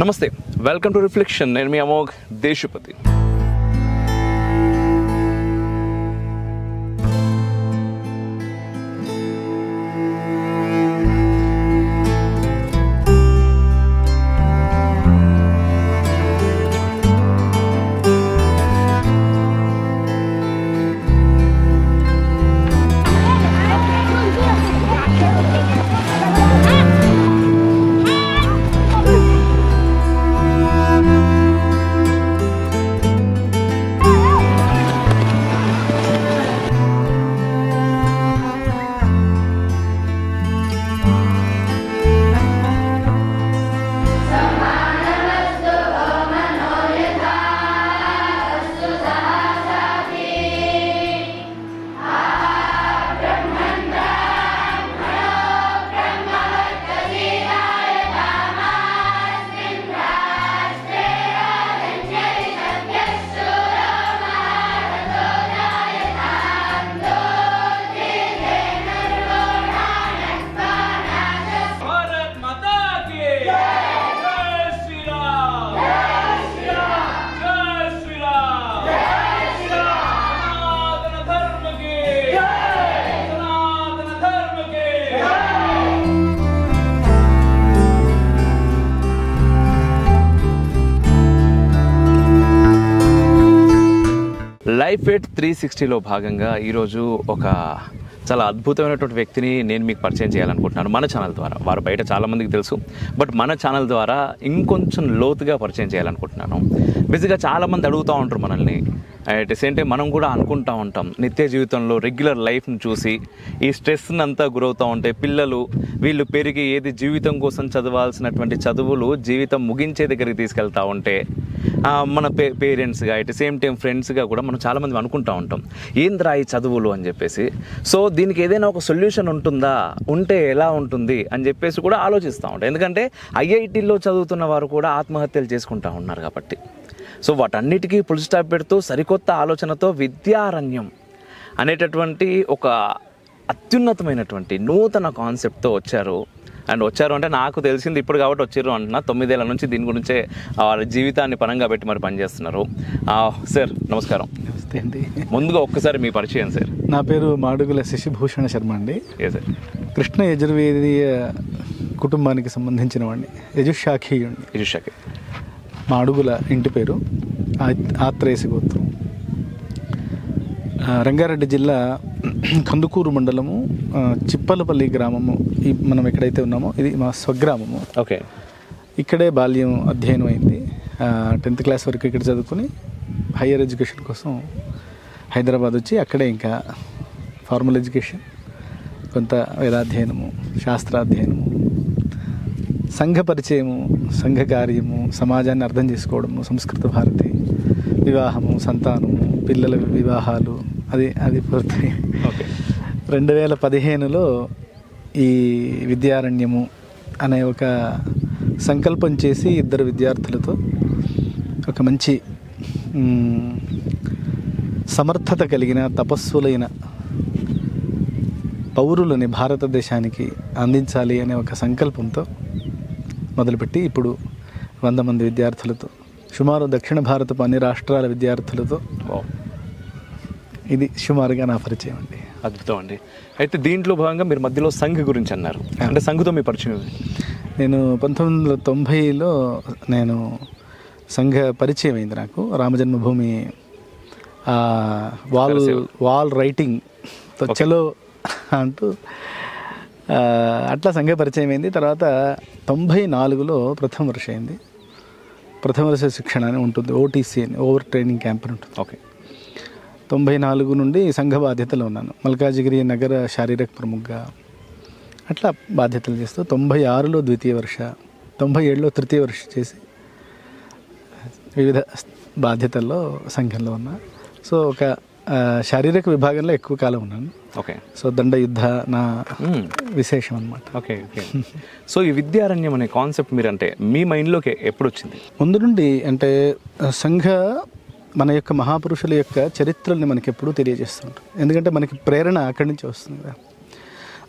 నమస్తే, welcome to reflection. నేను మీ Amogh Deshapati. Life at 360లో భాగంగా ఈరోజు ఒక చాలా అద్భుతమైనటువంటి వ్యక్తిని నేను మీకు పరిచయం చేయాలనుకుంటున్నాను మన ఛానల్ ద్వారా. వారు బయట చాలామందికి తెలుసు, బట్ మన ఛానల్ ద్వారా ఇంకొంచెం లోతుగా పరిచయం చేయాలనుకుంటున్నాను. బేసిక్గా చాలామంది అడుగుతూ ఉంటారు మనల్ని. అట్ ద సేమ్ టైం మనం కూడా అనుకుంటూ ఉంటాం, నిత్య జీవితంలో రెగ్యులర్ లైఫ్ని చూసి ఈ స్ట్రెస్ని అంతా గురవుతూ ఉంటే పిల్లలు వీళ్ళు పెరిగి ఏది జీవితం కోసం చదవాల్సినటువంటి చదువులు జీవితం ముగించే దగ్గరికి తీసుకెళ్తూ ఉంటే మన పేరెంట్స్గా అట్ ద సేమ్ టైం ఫ్రెండ్స్గా కూడా మనం చాలామంది అనుకుంటూ ఉంటాం, ఏంద్రా ఈ చదువులు అని చెప్పేసి. సో దీనికి ఏదైనా ఒక సొల్యూషన్ ఉంటుందా, ఉంటే ఎలా ఉంటుంది అని చెప్పేసి కూడా ఆలోచిస్తూ ఉంటాం. ఎందుకంటే ఐఐటీలో చదువుతున్న వారు కూడా ఆత్మహత్యలు చేసుకుంటూ ఉన్నారు కాబట్టి. సో వాటన్నిటికీ ఫుల్ స్టాప్ పెడుతూ సరికొత్త ఆలోచనతో విద్యారణ్యం అనేటటువంటి ఒక అత్యున్నతమైనటువంటి నూతన కాన్సెప్ట్తో వచ్చారు అంటే నాకు తెలిసింది ఇప్పుడు కాబట్టి వచ్చారు అంటున్నా. 9 ఏళ్ల నుంచి దీని గురించే వాళ్ళ జీవితాన్ని పనంగా పెట్టి మరి పనిచేస్తున్నారు. సార్ నమస్కారం. నమస్తే అండి. ముందుగా ఒక్కసారి మీ పరిచయం సార్. నా పేరు మాడుగుల శశిభూషణ శర్మ అండి. ఏ సార్? కృష్ణ యజుర్వేదీయ కుటుంబానికి సంబంధించిన వాడిని, యజుశాఖీయుడిని. యజుశాఖి మాడుగుల ఇంటి పేరు, ఆత్రేయసి గోత్రం. రంగారెడ్డి జిల్లా కందుకూరు మండలము, చిప్పలపల్లి గ్రామము. మనం ఎక్కడైతే ఉన్నామో ఇది మా స్వగ్రామము. ఓకే. ఇక్కడే బాల్యం అధ్యయనం అయింది. 10th క్లాస్ వరకు ఇక్కడ చదువుకుని హయ్యర్ ఎడ్యుకేషన్ కోసం హైదరాబాద్ వచ్చి అక్కడే ఇంకా ఫార్మల్ ఎడ్యుకేషన్, కొంత వేదాధ్యయనము, శాస్త్రాధ్యయనము, సంఘ పరిచయము, సంఘ కార్యము, సమాజాన్ని అర్థం చేసుకోవడము, సంస్కృత భారతి, వివాహము, సంతానము, పిల్లల వివాహాలు, అది పూర్తి. 2015లో ఈ విద్యారణ్యము అనే ఒక సంకల్పం చేసి 2 విద్యార్థులతో ఒక మంచి సమర్థత కలిగిన తపస్సులైన పౌరులని భారతదేశానికి అందించాలి అనే ఒక సంకల్పంతో మొదలుపెట్టి ఇప్పుడు 100 మంది విద్యార్థులతో, సుమారు దక్షిణ భారతపు అన్ని రాష్ట్రాల విద్యార్థులతో, ఇది సుమారుగా నా పరిచయం అండి. అద్భుతం అండి. అయితే దీంట్లో భాగంగా మీరు మధ్యలో సంఘ్ గురించి అన్నారు, అంటే సంఘతో మీ పరిచయం? నేను 1990లో నేను సంఘ పరిచయం అయింది నాకు. రామజన్మభూమి వాల్ రైటింగ్ చలో అంటూ అట్లా సంఘ పరిచయం అయింది. తర్వాత 94లో ప్రథమ వర్ష అయింది. ప్రథమ వర్ష శిక్షణ అని ఉంటుంది, ఓటీసీ అని, ఓవర్ ట్రైనింగ్ క్యాంప్ అని ఉంటుంది. ఓకే. 94 నుండి సంఘ బాధ్యతలో ఉన్నాను. మల్కాజిగిరి నగర శారీరక ప్రముఖగా అట్లా బాధ్యతలు చేస్తూ 96లో ద్వితీయ వర్ష, 97లో తృతీయ వర్ష చేసి వివిధ బాధ్యతల్లో సంఘంలో ఉన్నా. సో ఒక శారీరక విభాగంలో ఎక్కువ కాలం ఉన్నాను. ఓకే. సో దండ యుద్ధ నా విశేషం అనమాట. Okay okay. సో ఈ విద్యారణ్యం అనే కాన్సెప్ట్ మీరు అంటే మీ మైండ్లోకి ఎప్పుడు వచ్చింది? ముందు నుండి అంటే సంఘ మన యొక్క మహాపురుషుల యొక్క చరిత్రల్ని మనకి ఎప్పుడూ తెలియజేస్తుంటారు. ఎందుకంటే మనకి ప్రేరణ అక్కడి నుంచి వస్తుంది కదా,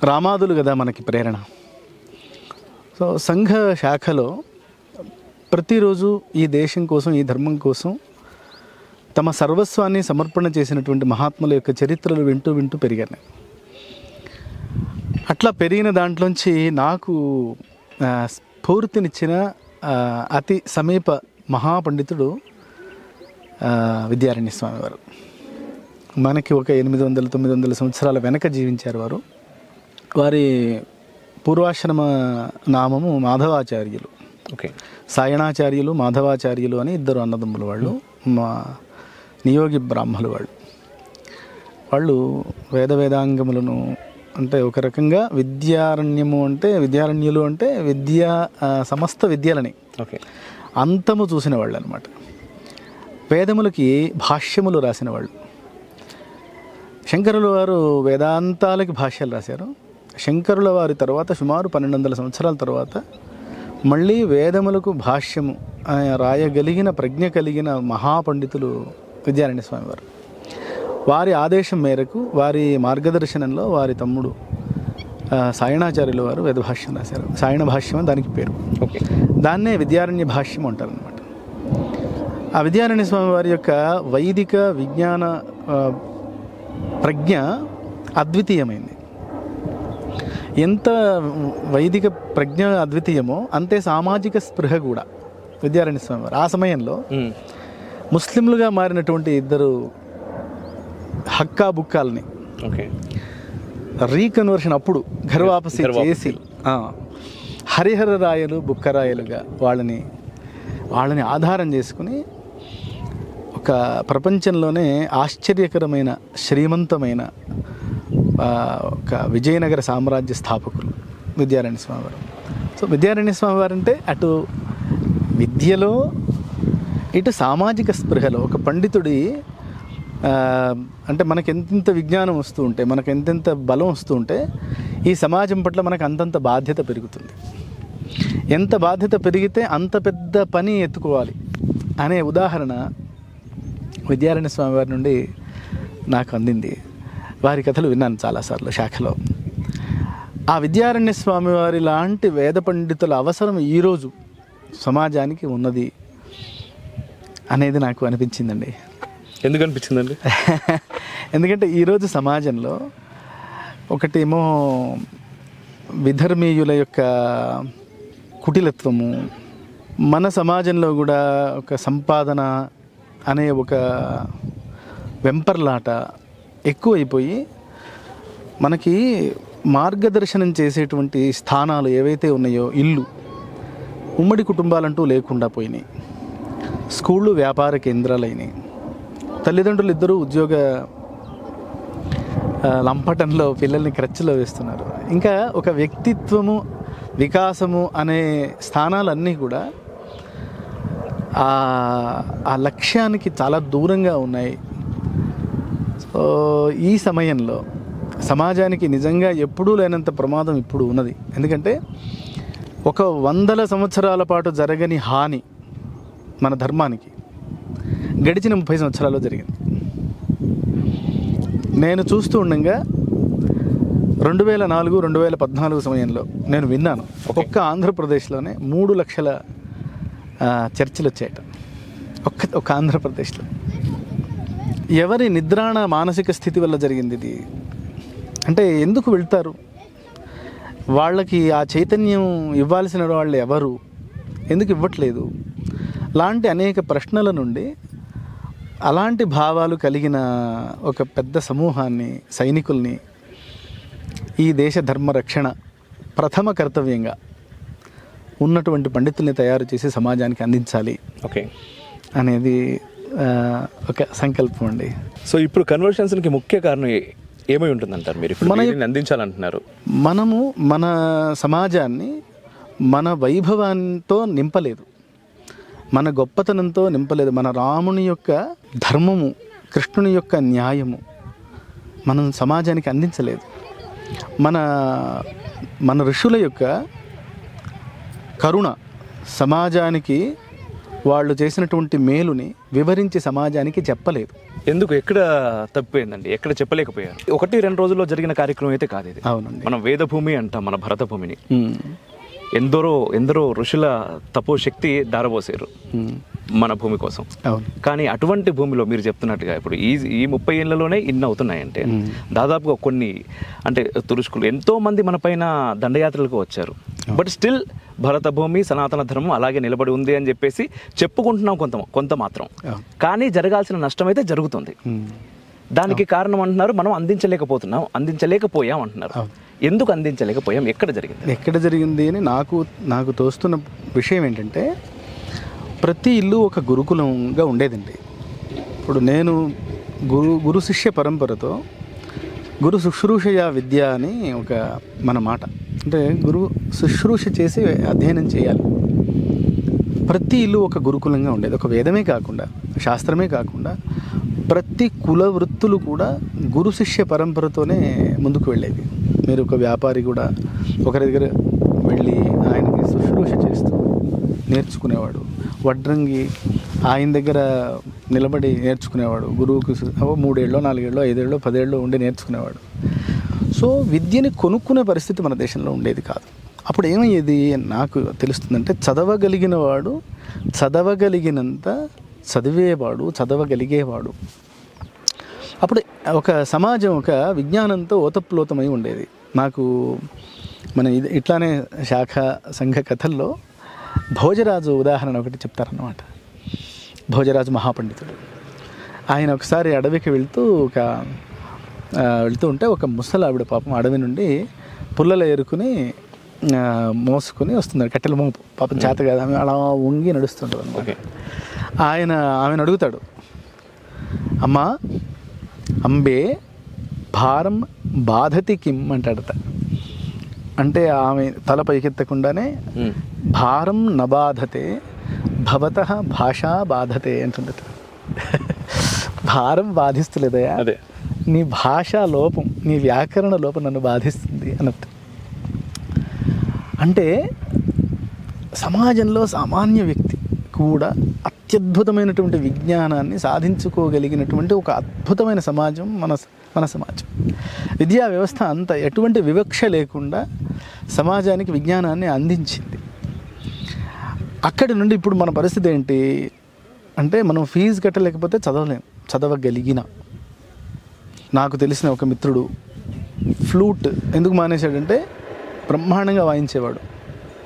రామాదులు కదా మనకి ప్రేరణ. సో సంఘ శాఖలో ప్రతిరోజు ఈ దేశం కోసం, ఈ ధర్మం కోసం తమ సర్వస్వాన్ని సమర్పణ చేసినటువంటి మహాత్ముల యొక్క చరిత్రలు వింటూ వింటూ పెరిగాను. అట్లా పెరిగిన దాంట్లోంచి నాకు స్ఫూర్తినిచ్చిన అతి సమీప మహాపండితుడు విద్యారణ్య స్వామి వారు. మనకి ఒక 800-900 సంవత్సరాల వెనక జీవించారు వారు. వారి పూర్వాశ్రమ నామము మాధవాచార్యులు. ఓకే. సాయణాచార్యులు, మాధవాచార్యులు అని ఇద్దరు అన్నదమ్ములు. వాళ్ళు మా నియోగి బ్రాహ్మలు. వాళ్ళు వేదాంగములను అంటే ఒక రకంగా విద్యారణ్యులు అంటే సమస్త విద్యలని అంతము చూసిన వాళ్ళు అనమాట. వేదములకి భాష్యములు రాసిన వాళ్ళు. శంకరుల వారు వేదాంతాలకి భాష్యాలు రాశారు. శంకరుల వారి తర్వాత సుమారు 1200 సంవత్సరాల తర్వాత మళ్ళీ వేదములకు భాష్యము రాయగలిగిన ప్రజ్ఞ కలిగిన మహాపండితులు విద్యారణ్య స్వామి వారు. వారి ఆదేశం మేరకు, వారి మార్గదర్శనంలో వారి తమ్ముడు సాయణాచార్యుల వారు వేదభాష్యం రాశారు. సాయణ భాష్యం అని దానికి పేరు. ఓకే. దాన్నే విద్యారణ్య భాష్యం అంటారనమాట. ఆ విద్యారణ్య స్వామి వారి యొక్క వైదిక విజ్ఞాన ప్రజ్ఞ అద్వితీయమైంది. ఎంత వైదిక ప్రజ్ఞ అద్వితీయమో అంతే సామాజిక స్పృహ కూడా విద్యారణ్య స్వామి వారు. ఆ సమయంలో ముస్లింలుగా మారినటువంటి ఇద్దరు హక్కా బుక్కాలని రీకన్వర్షన్ అప్పుడు ఘర్వాపసి చేసి హరిహర రాయలు బుక్కరాయలుగా వాళ్ళని ఆధారం చేసుకుని ఒక ప్రపంచంలోనే ఆశ్చర్యకరమైన శ్రీమంతమైన ఒక విజయనగర సామ్రాజ్య స్థాపకులు విద్యారణ్య స్వామి వారు. సో విద్యారణ్య స్వామి వారు అంటే అటు విద్యలో ఇటు సామాజిక స్పృహలో ఒక పండితుడి అంటే మనకు ఎంతెంత విజ్ఞానం వస్తూ ఉంటే, మనకు ఎంతెంత బలం వస్తూ ఉంటే ఈ సమాజం పట్ల మనకు అంతంత బాధ్యత పెరుగుతుంది. ఎంత బాధ్యత పెరిగితే అంత పెద్ద పని ఎత్తుకోవాలి అనే ఉదాహరణ విద్యారణ్య స్వామి వారి నుండి నాకు అందింది. వారి కథలు విన్నాను చాలాసార్లు శాఖలో. ఆ విద్యారణ్య స్వామి వారి లాంటి వేద పండితుల అవసరం ఈరోజు సమాజానికి ఉన్నది అనేది నాకు అనిపించిందండి. ఎందుకు అనిపించిందండి? ఎందుకంటే ఈరోజు సమాజంలో ఒకటేమో విధర్మీయుల యొక్క కుటిలత్వము, మన సమాజంలో కూడా ఒక సంపాదన అనే ఒక వెంపర్లాట ఎక్కువైపోయి మనకి మార్గదర్శనం చేసేటువంటి స్థానాలు ఏవైతే ఉన్నాయో, ఇల్లు, ఉమ్మడి కుటుంబాలంటూ లేకుండా పోయినాయి. స్కూళ్ళు వ్యాపార కేంద్రాలైనాయి. తల్లిదండ్రులు ఇద్దరూ ఉద్యోగ లంపటంలో పిల్లల్ని ఖర్చులో వేస్తున్నారు. ఇంకా ఒక వ్యక్తిత్వము, వికాసము అనే స్థానాలన్నీ కూడా ఆ లక్ష్యానికి చాలా దూరంగా ఉన్నాయి. సో ఈ సమయంలో సమాజానికి నిజంగా ఎప్పుడూ లేనంత ప్రమాదం ఇప్పుడు ఉన్నది. ఎందుకంటే ఒక 100 సంవత్సరాల పాటు జరగని హాని మన ధర్మానికి గడిచిన 30 సంవత్సరాల్లో జరిగింది. నేను చూస్తూ ఉండగా 2004-2014 సమయంలో నేను విన్నాను, ఒక్క ఆంధ్రప్రదేశ్లోనే 3 లక్షల చర్చలు వచ్చాయట. ఒక్క ఆంధ్రప్రదేశ్లో. ఎవరి నిద్రాణ మానసిక స్థితి వల్ల జరిగింది ఇది? అంటే ఎందుకు వెళ్తారు? వాళ్ళకి ఆ చైతన్యం ఇవ్వాల్సిన వాళ్ళు ఎవరు? ఎందుకు ఇవ్వట్లేదు? లాంటి అనేక ప్రశ్నల నుండి అలాంటి భావాలు కలిగిన ఒక పెద్ద సమూహాన్ని, సైనికుల్ని ఈ దేశ ధర్మ రక్షణ ప్రథమ కర్తవ్యంగా ఉన్నటువంటి పండితుల్ని తయారు చేసి సమాజానికి అందించాలి అనేది ఒక సంకల్పం అండి. సో ఇప్పుడు కన్వర్షన్స్కి ముఖ్య కారణం ఏమై ఉంటుందంటారు మీరు? ఇప్పుడు అందించాలంటున్నారు. మనము మన సమాజాన్ని మన వైభవంతో నింపలేదు, మన గొప్పతనంతో నింపలేదు. మన రాముని యొక్క ధర్మము, కృష్ణుని యొక్క న్యాయము మనం సమాజానికి అందించలేదు. మన ఋషుల యొక్క కరుణ, సమాజానికి వాళ్ళు చేసినటువంటి మేలుని వివరించి సమాజానికి చెప్పలేదు. ఎందుకు? ఎక్కడ తప్పిపోయిందండి? ఎక్కడ చెప్పలేకపోయారు? 1-2 రోజుల్లో జరిగిన కార్యక్రమం అయితే కాదు ఇది. అవునండి. మనం వేదభూమి అంటాం మన భరత భూమిని. ఎందరో ఋషుల తపోశక్తి దారబోసారు మన భూమి కోసం. అవును. కానీ అటువంటి భూమిలో మీరు చెప్తున్నట్టుగా ఇప్పుడు ఈ 30 ఏళ్లలోనే ఇన్ని అవుతున్నాయంటే దాదాపుగా కొన్ని అంటే తురుష్కులు ఎంతో మంది మన పైన దండయాత్రలకు వచ్చారు. బట్ స్టిల్ భరత భూమి సనాతన ధర్మం అలాగే నిలబడి ఉంది అని చెప్పేసి చెప్పుకుంటున్నాం కొంత మాత్రం. కానీ జరగాల్సిన నష్టం అయితే జరుగుతుంది. దానికి కారణం అంటున్నారు మనం అందించలేకపోయాం అంటున్నారు. ఎందుకు అందించలేకపోయాం? ఎక్కడ జరిగింది అని నాకు తోస్తున్న విషయం ఏంటంటే, ప్రతి ఇల్లు ఒక గురుకులంగా ఉండేదండి. ఇప్పుడు నేను గురు శిష్య పరంపరతో గురు శుశ్రూషయ విద్య అని ఒక మన మాట. అంటే గురు శుశ్రూష చేసి అధ్యయనం చేయాలి. ప్రతి ఇల్లు ఒక గురుకులంగా ఉండేది. ఒక వేదమే కాకుండా, శాస్త్రమే కాకుండా ప్రతి కుల వృత్తులు కూడా గురు శిష్య పరంపరతోనే ముందుకు వెళ్ళేవి. మీరు ఒక వ్యాపారి కూడా ఒకరి దగ్గర వెళ్ళి ఆయనకి శుశ్రూష చేస్తూ నేర్చుకునేవాడు. వడ్రంగి ఆయన దగ్గర నిలబడి నేర్చుకునేవాడు. గురువుకి 3 ఏళ్ళో 4 ఏళ్ళో 5 ఏళ్ళో 10 ఏళ్ళో ఉండి నేర్చుకునేవాడు. సో విద్యని కొనుక్కునే పరిస్థితి మన దేశంలో ఉండేది కాదు. అప్పుడు ఏమయ్యేది నాకు తెలుస్తుందంటే, చదవగలిగిన వాడు చదవగలిగినంత చదవగలిగేవాడు. అప్పుడు ఒక సమాజం ఒక విజ్ఞానంతో ఓతప్లోతమై ఉండేది. నాకు మన ఇట్లానే శాఖ సంఘ కథల్లో భోజరాజు ఉదాహరణ ఒకటి చెప్తారన్నమాట. భోజరాజు మహాపండితుడు. ఆయన ఒకసారి అడవికి వెళ్తూ ఉంటే ఒక ముసలావిడ పాపం అడవి నుండి పుల్లలు ఏరుకుని మోసుకొని వస్తున్నారు. కట్టెల మోపు పాపం చేత కాదు, ఆమె అలా వంగి నడుస్తుంటారు అన్నమాట. ఆమెను అడుగుతాడు, అమ్మా అంబే భారం బాధతి కిమ్ అంటాడట. అంటే ఆమె తల పైకెత్తకుండానే భారం నబాధతే భవతః భాషా బాధతే అంటుందట. భారం బాధిస్తులేదయా, నీ భాషా లోపం, నీ వ్యాకరణ లోపం నన్ను బాధిస్తుంది అన్నట్టు. అంటే సమాజంలో సామాన్య వ్యక్తి కూడా అత్యద్భుతమైనటువంటి విజ్ఞానాన్ని సాధించుకోగలిగినటువంటి ఒక అద్భుతమైన సమాజం మన సమాజం. విద్యా వ్యవస్థ అంతా ఎటువంటి వివక్ష లేకుండా సమాజానికి విజ్ఞానాన్ని అందించింది. అక్కడి నుండి ఇప్పుడు మన పరిస్థితి ఏంటి అంటే, మనం ఫీజు కట్టలేకపోతే చదవగలిగిన. నాకు తెలిసిన ఒక మిత్రుడు ఫ్లూట్ ఎందుకు మానేశాడంటే, బ్రహ్మాండంగా వాయించేవాడు.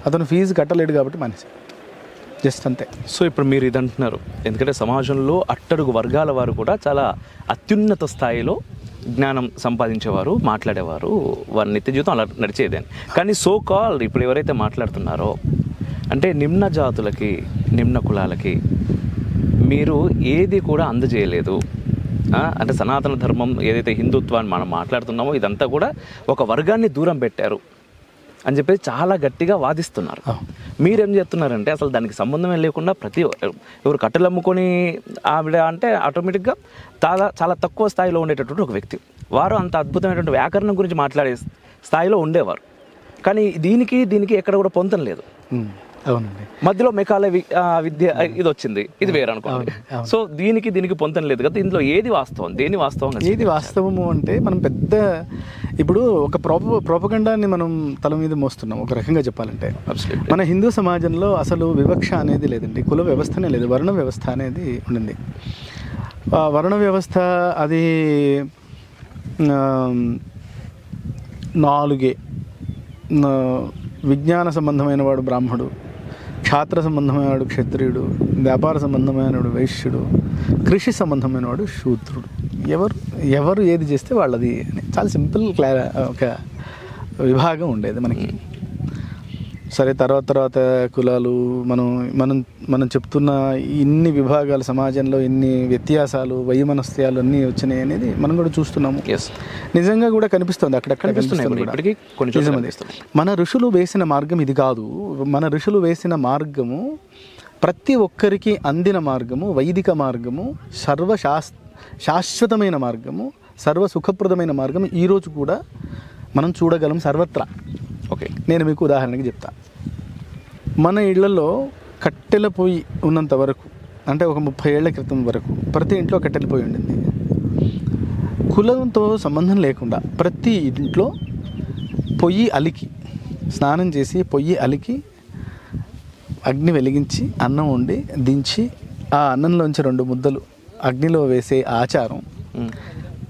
అతను ఫీజు కట్టలేడు కాబట్టి మానేశాడు, జస్ట్ అంతే. సో ఇప్పుడు మీరు ఇది అంటున్నారు, ఎందుకంటే సమాజంలో అట్టడుగు వర్గాల వారు కూడా చాలా అత్యున్నత స్థాయిలో జ్ఞానం సంపాదించేవారు, మాట్లాడేవారు, వారి నిత్య జీవితం అలా నడిచేదని. కానీ సో కాల్ ఇప్పుడు ఎవరైతే మాట్లాడుతున్నారో అంటే నిమ్న జాతులకి, నిమ్న కులాలకి మీరు ఏది కూడా అందజేయలేదు. అంటే సనాతన ధర్మం ఏదైతే హిందుత్వాన్ని మనం మాట్లాడుతున్నామో ఇదంతా కూడా ఒక వర్గాన్ని దూరం పెట్టారు అని చెప్పేసి చాలా గట్టిగా వాదిస్తున్నారు. మీరేం చేస్తున్నారంటే అసలు దానికి సంబంధమే లేకుండా ఎవరు కట్టెలు అమ్ముకొని ఆవిడ అంటే ఆటోమేటిక్గా చాలా తక్కువ స్థాయిలో ఉండేటటువంటి ఒక వ్యక్తి. వారు అంత అద్భుతమైనటువంటి వ్యాకరణం గురించి మాట్లాడే స్థాయిలో ఉండేవారు. కానీ దీనికి ఎక్కడ కూడా పొంతం లేదు. అవునండి. మధ్యలో మెకాల విద్య ఇది వచ్చింది, ఇది వేరు అనుకోండి. సో దీనికి పొంతం లేదు కదా. ఇందులో ఏది వాస్తవము అంటే, మనం పెద్ద ఇప్పుడు ఒక ప్రోపగండాన్ని మనం తల మీద మోస్తున్నాం ఒక రకంగా చెప్పాలంటే. మన హిందూ సమాజంలో అసలు వివక్ష అనేది లేదండి, కుల వ్యవస్థనే లేదు, వర్ణ వ్యవస్థ అనేది ఉండింది. వర్ణ వ్యవస్థ అది 4 విజ్ఞాన సంబంధమైన వాడు బ్రాహ్మడు, క్షాత్ర సంబంధమైన వాడు క్షత్రియుడు, వ్యాపార సంబంధమైన వాడు వైశ్యుడు, కృషి సంబంధమైన వాడు శూద్రుడు. ఎవరు ఏది చేస్తే వాళ్ళది అని చాలా సింపుల్ ఒక విభాగం ఉండేది మనకి. సరే, తర్వాత కులాలు మనం చెప్తున్న ఇన్ని విభాగాలు, సమాజంలో ఇన్ని వ్యత్యాసాలు, వైమనస్యాలు అన్నీ వచ్చినాయి అనేది మనం కూడా చూస్తున్నాము. నిజంగా కూడా కనిపిస్తుంది, అక్కడక్కడ కనిపిస్తుంది. మన ఋషులు వేసిన మార్గం ఇది కాదు. మన ఋషులు వేసిన మార్గము ప్రతి ఒక్కరికి అందిన మార్గము, వైదిక మార్గము, శాశ్వతమైన మార్గము, సర్వ సుఖప్రదమైన మార్గం ఈరోజు కూడా మనం చూడగలం సర్వత్రా. ఓకే, నేను మీకు ఉదాహరణకి చెప్తా. మన ఇళ్లలో కట్టెల పొయ్యి ఉన్నంత వరకు, అంటే ఒక 30 ఏళ్ల క్రితం వరకు ప్రతి ఇంట్లో కట్టెల పొయ్యి ఉండింది. కులంతో సంబంధం లేకుండా ప్రతి ఇంట్లో పొయ్యి అలికి స్నానం చేసి పొయ్యి అలికి అగ్ని వెలిగించి అన్నం వండి దించి ఆ అన్నంలోంచి 2 ముద్దలు అగ్నిలో వేసే ఆచారం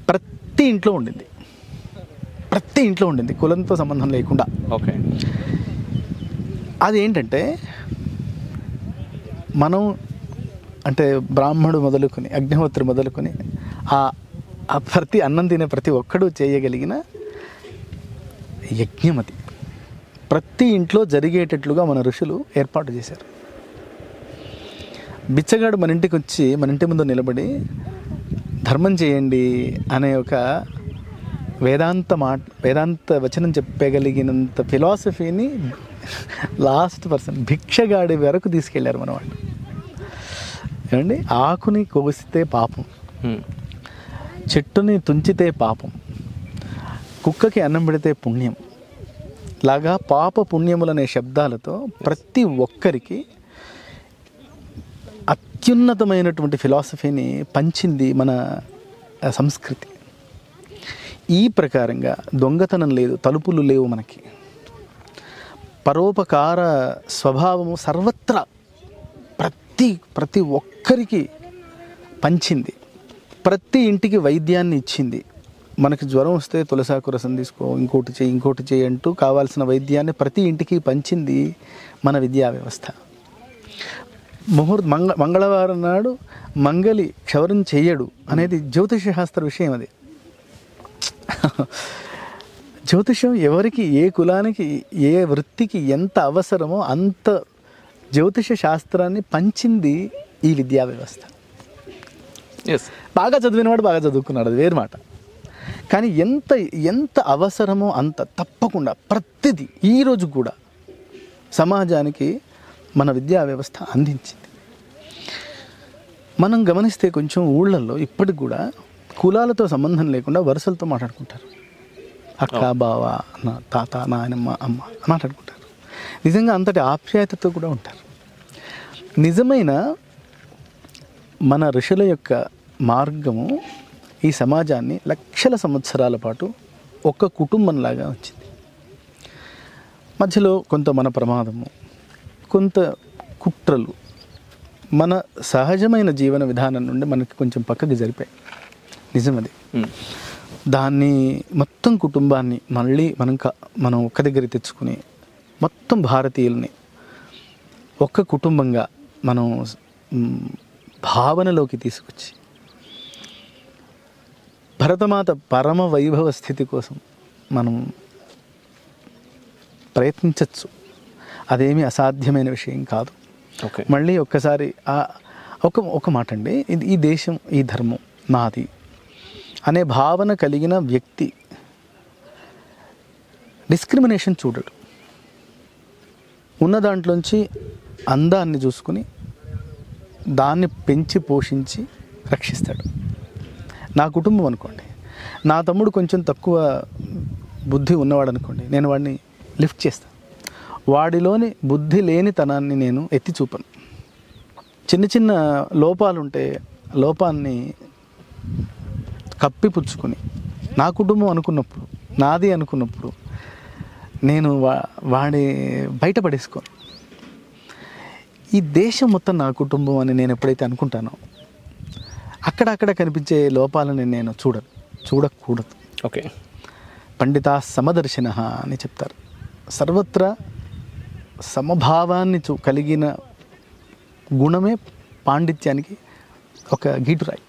ప్రతి ఇంట్లో ఉండింది. ప్రతి ఇంట్లో ఉండింది, కులంతో సంబంధం లేకుండా. ఓకే. అదేంటంటే మనం అంటే బ్రాహ్మడు మొదలుకొని అగ్నిహోత్రి మొదలుకొని ఆ ప్రతి అన్నం తినే ప్రతి ఒక్కడూ చేయగలిగిన యజ్ఞం అది. ప్రతి ఇంట్లో జరిగేటట్లుగా మన ఋషులు ఏర్పాటు చేశారు. బిచ్చగాడు మన ఇంటికి వచ్చి మన ఇంటి ముందు నిలబడి ధర్మం చేయండి అనే ఒక వేదాంత వచనం చెప్పగలిగినంత ఫిలాసఫీని లాస్ట్ పర్సన్ భిక్షగాడి వరకు తీసుకెళ్లారు మన వాళ్ళు. ఏమండి, ఆకుని కోసితే పాపం, చెట్టుని తుంచితే పాపం, కుక్కకి అన్నం పెడితే పుణ్యం లాగా పాప పుణ్యములనే శబ్దాలతో ప్రతి ఒక్కరికి అత్యున్నతమైనటువంటి ఫిలాసఫీని పంచింది మన సంస్కృతి. ఈ ప్రకారంగా దొంగతనం లేదు, తలుపులు లేవు మనకి. పరోపకార స్వభావము సర్వత్రా ప్రతి ఒక్కరికి పంచింది. ప్రతి ఇంటికి వైద్యాన్ని ఇచ్చింది. మనకి జ్వరం వస్తే తులసాకు రసం తీసుకో, ఇంకోటి చేయి అంటూ కావాల్సిన వైద్యాన్ని ప్రతి ఇంటికి పంచింది మన విద్యా వ్యవస్థ. మంగళవారం నాడు మంగలి క్షవరం చెయ్యడు అనేది జ్యోతిష శాస్త్ర విషయం. అది జ్యోతిషం ఎవరికి, ఏ కులానికి, ఏ వృత్తికి ఎంత అవసరమో అంత జ్యోతిష శాస్త్రాన్ని పంచింది ఈ విద్యా వ్యవస్థ. బాగా చదివినవాడు బాగా చదువుకున్నాడు, అది వేరు మాట. కానీ ఎంత అవసరమో అంత తప్పకుండా ప్రతిదీ ఈరోజు కూడా సమాజానికి మన విద్యా వ్యవస్థ అందించింది. మనం గమనిస్తే కొంచెం ఊళ్ళల్లో ఇప్పటికి కూడా కులాలతో సంబంధం లేకుండా వరుసలతో మాట్లాడుకుంటారు. అక్క, బావ, నా తాత, నాయనమ్మ, అమ్మ మాట్లాడుకుంటారు. నిజంగా అంతటి ఆప్యాయతతో కూడా ఉంటారు. నిజమైన మన ఋషుల యొక్క మార్గము ఈ సమాజాన్ని లక్షల సంవత్సరాల పాటు ఒక కుటుంబంలాగా వచ్చింది. మధ్యలో కొంత మన ప్రమాదము, కొంత కుట్రలు, మన సహజమైన జీవన విధానం నుండి మనకి కొంచెం పక్కకి జరిపాయి. నిజమది. దాన్ని మొత్తం కుటుంబాన్ని మళ్ళీ మనం ఒక్క దగ్గర తెచ్చుకుని మొత్తం భారతీయుల్ని ఒక్క కుటుంబంగా మనం భావనలోకి తీసుకొచ్చి భరతమాత పరమ వైభవ స్థితి కోసం మనం ప్రయత్నించవచ్చు. అదేమీ అసాధ్యమైన విషయం కాదు. మళ్ళీ ఒక్కసారి ఒక మాట అండి, ఈ దేశం, ఈ ధర్మం నాది అనే భావన కలిగిన వ్యక్తి డిస్క్రిమినేషన్ చూడడు. ఉన్న దాంట్లోంచి అందాన్ని చూసుకుని దాన్ని పెంచి పోషించి రక్షిస్తాడు. నా కుటుంబం అనుకోండి, నా తమ్ముడు కొంచెం తక్కువ బుద్ధి ఉన్నవాడు అనుకోండి, నేను వాడిని లిఫ్ట్ చేస్తాను. వాడిలోని బుద్ధి లేనితనాన్ని నేను ఎత్తి చూపను. చిన్న లోపాలుంటే లోపాన్ని కప్పిపుచ్చుకొని నా కుటుంబం అనుకున్నప్పుడు, నాది అనుకున్నప్పుడు నేను వాడి బయటపడేసుకోను. ఈ దేశం మొత్తం నా కుటుంబం అని నేను ఎప్పుడైతే అనుకుంటానో అక్కడక్కడ కనిపించే లోపాలని నేను చూడకూడదు. ఓకే. పండితా సమదర్శిన అని చెప్తారు. సర్వత్రా సమభావాన్ని కలిగిన గుణమే పాండిత్యానికి ఒక గీటురాయి.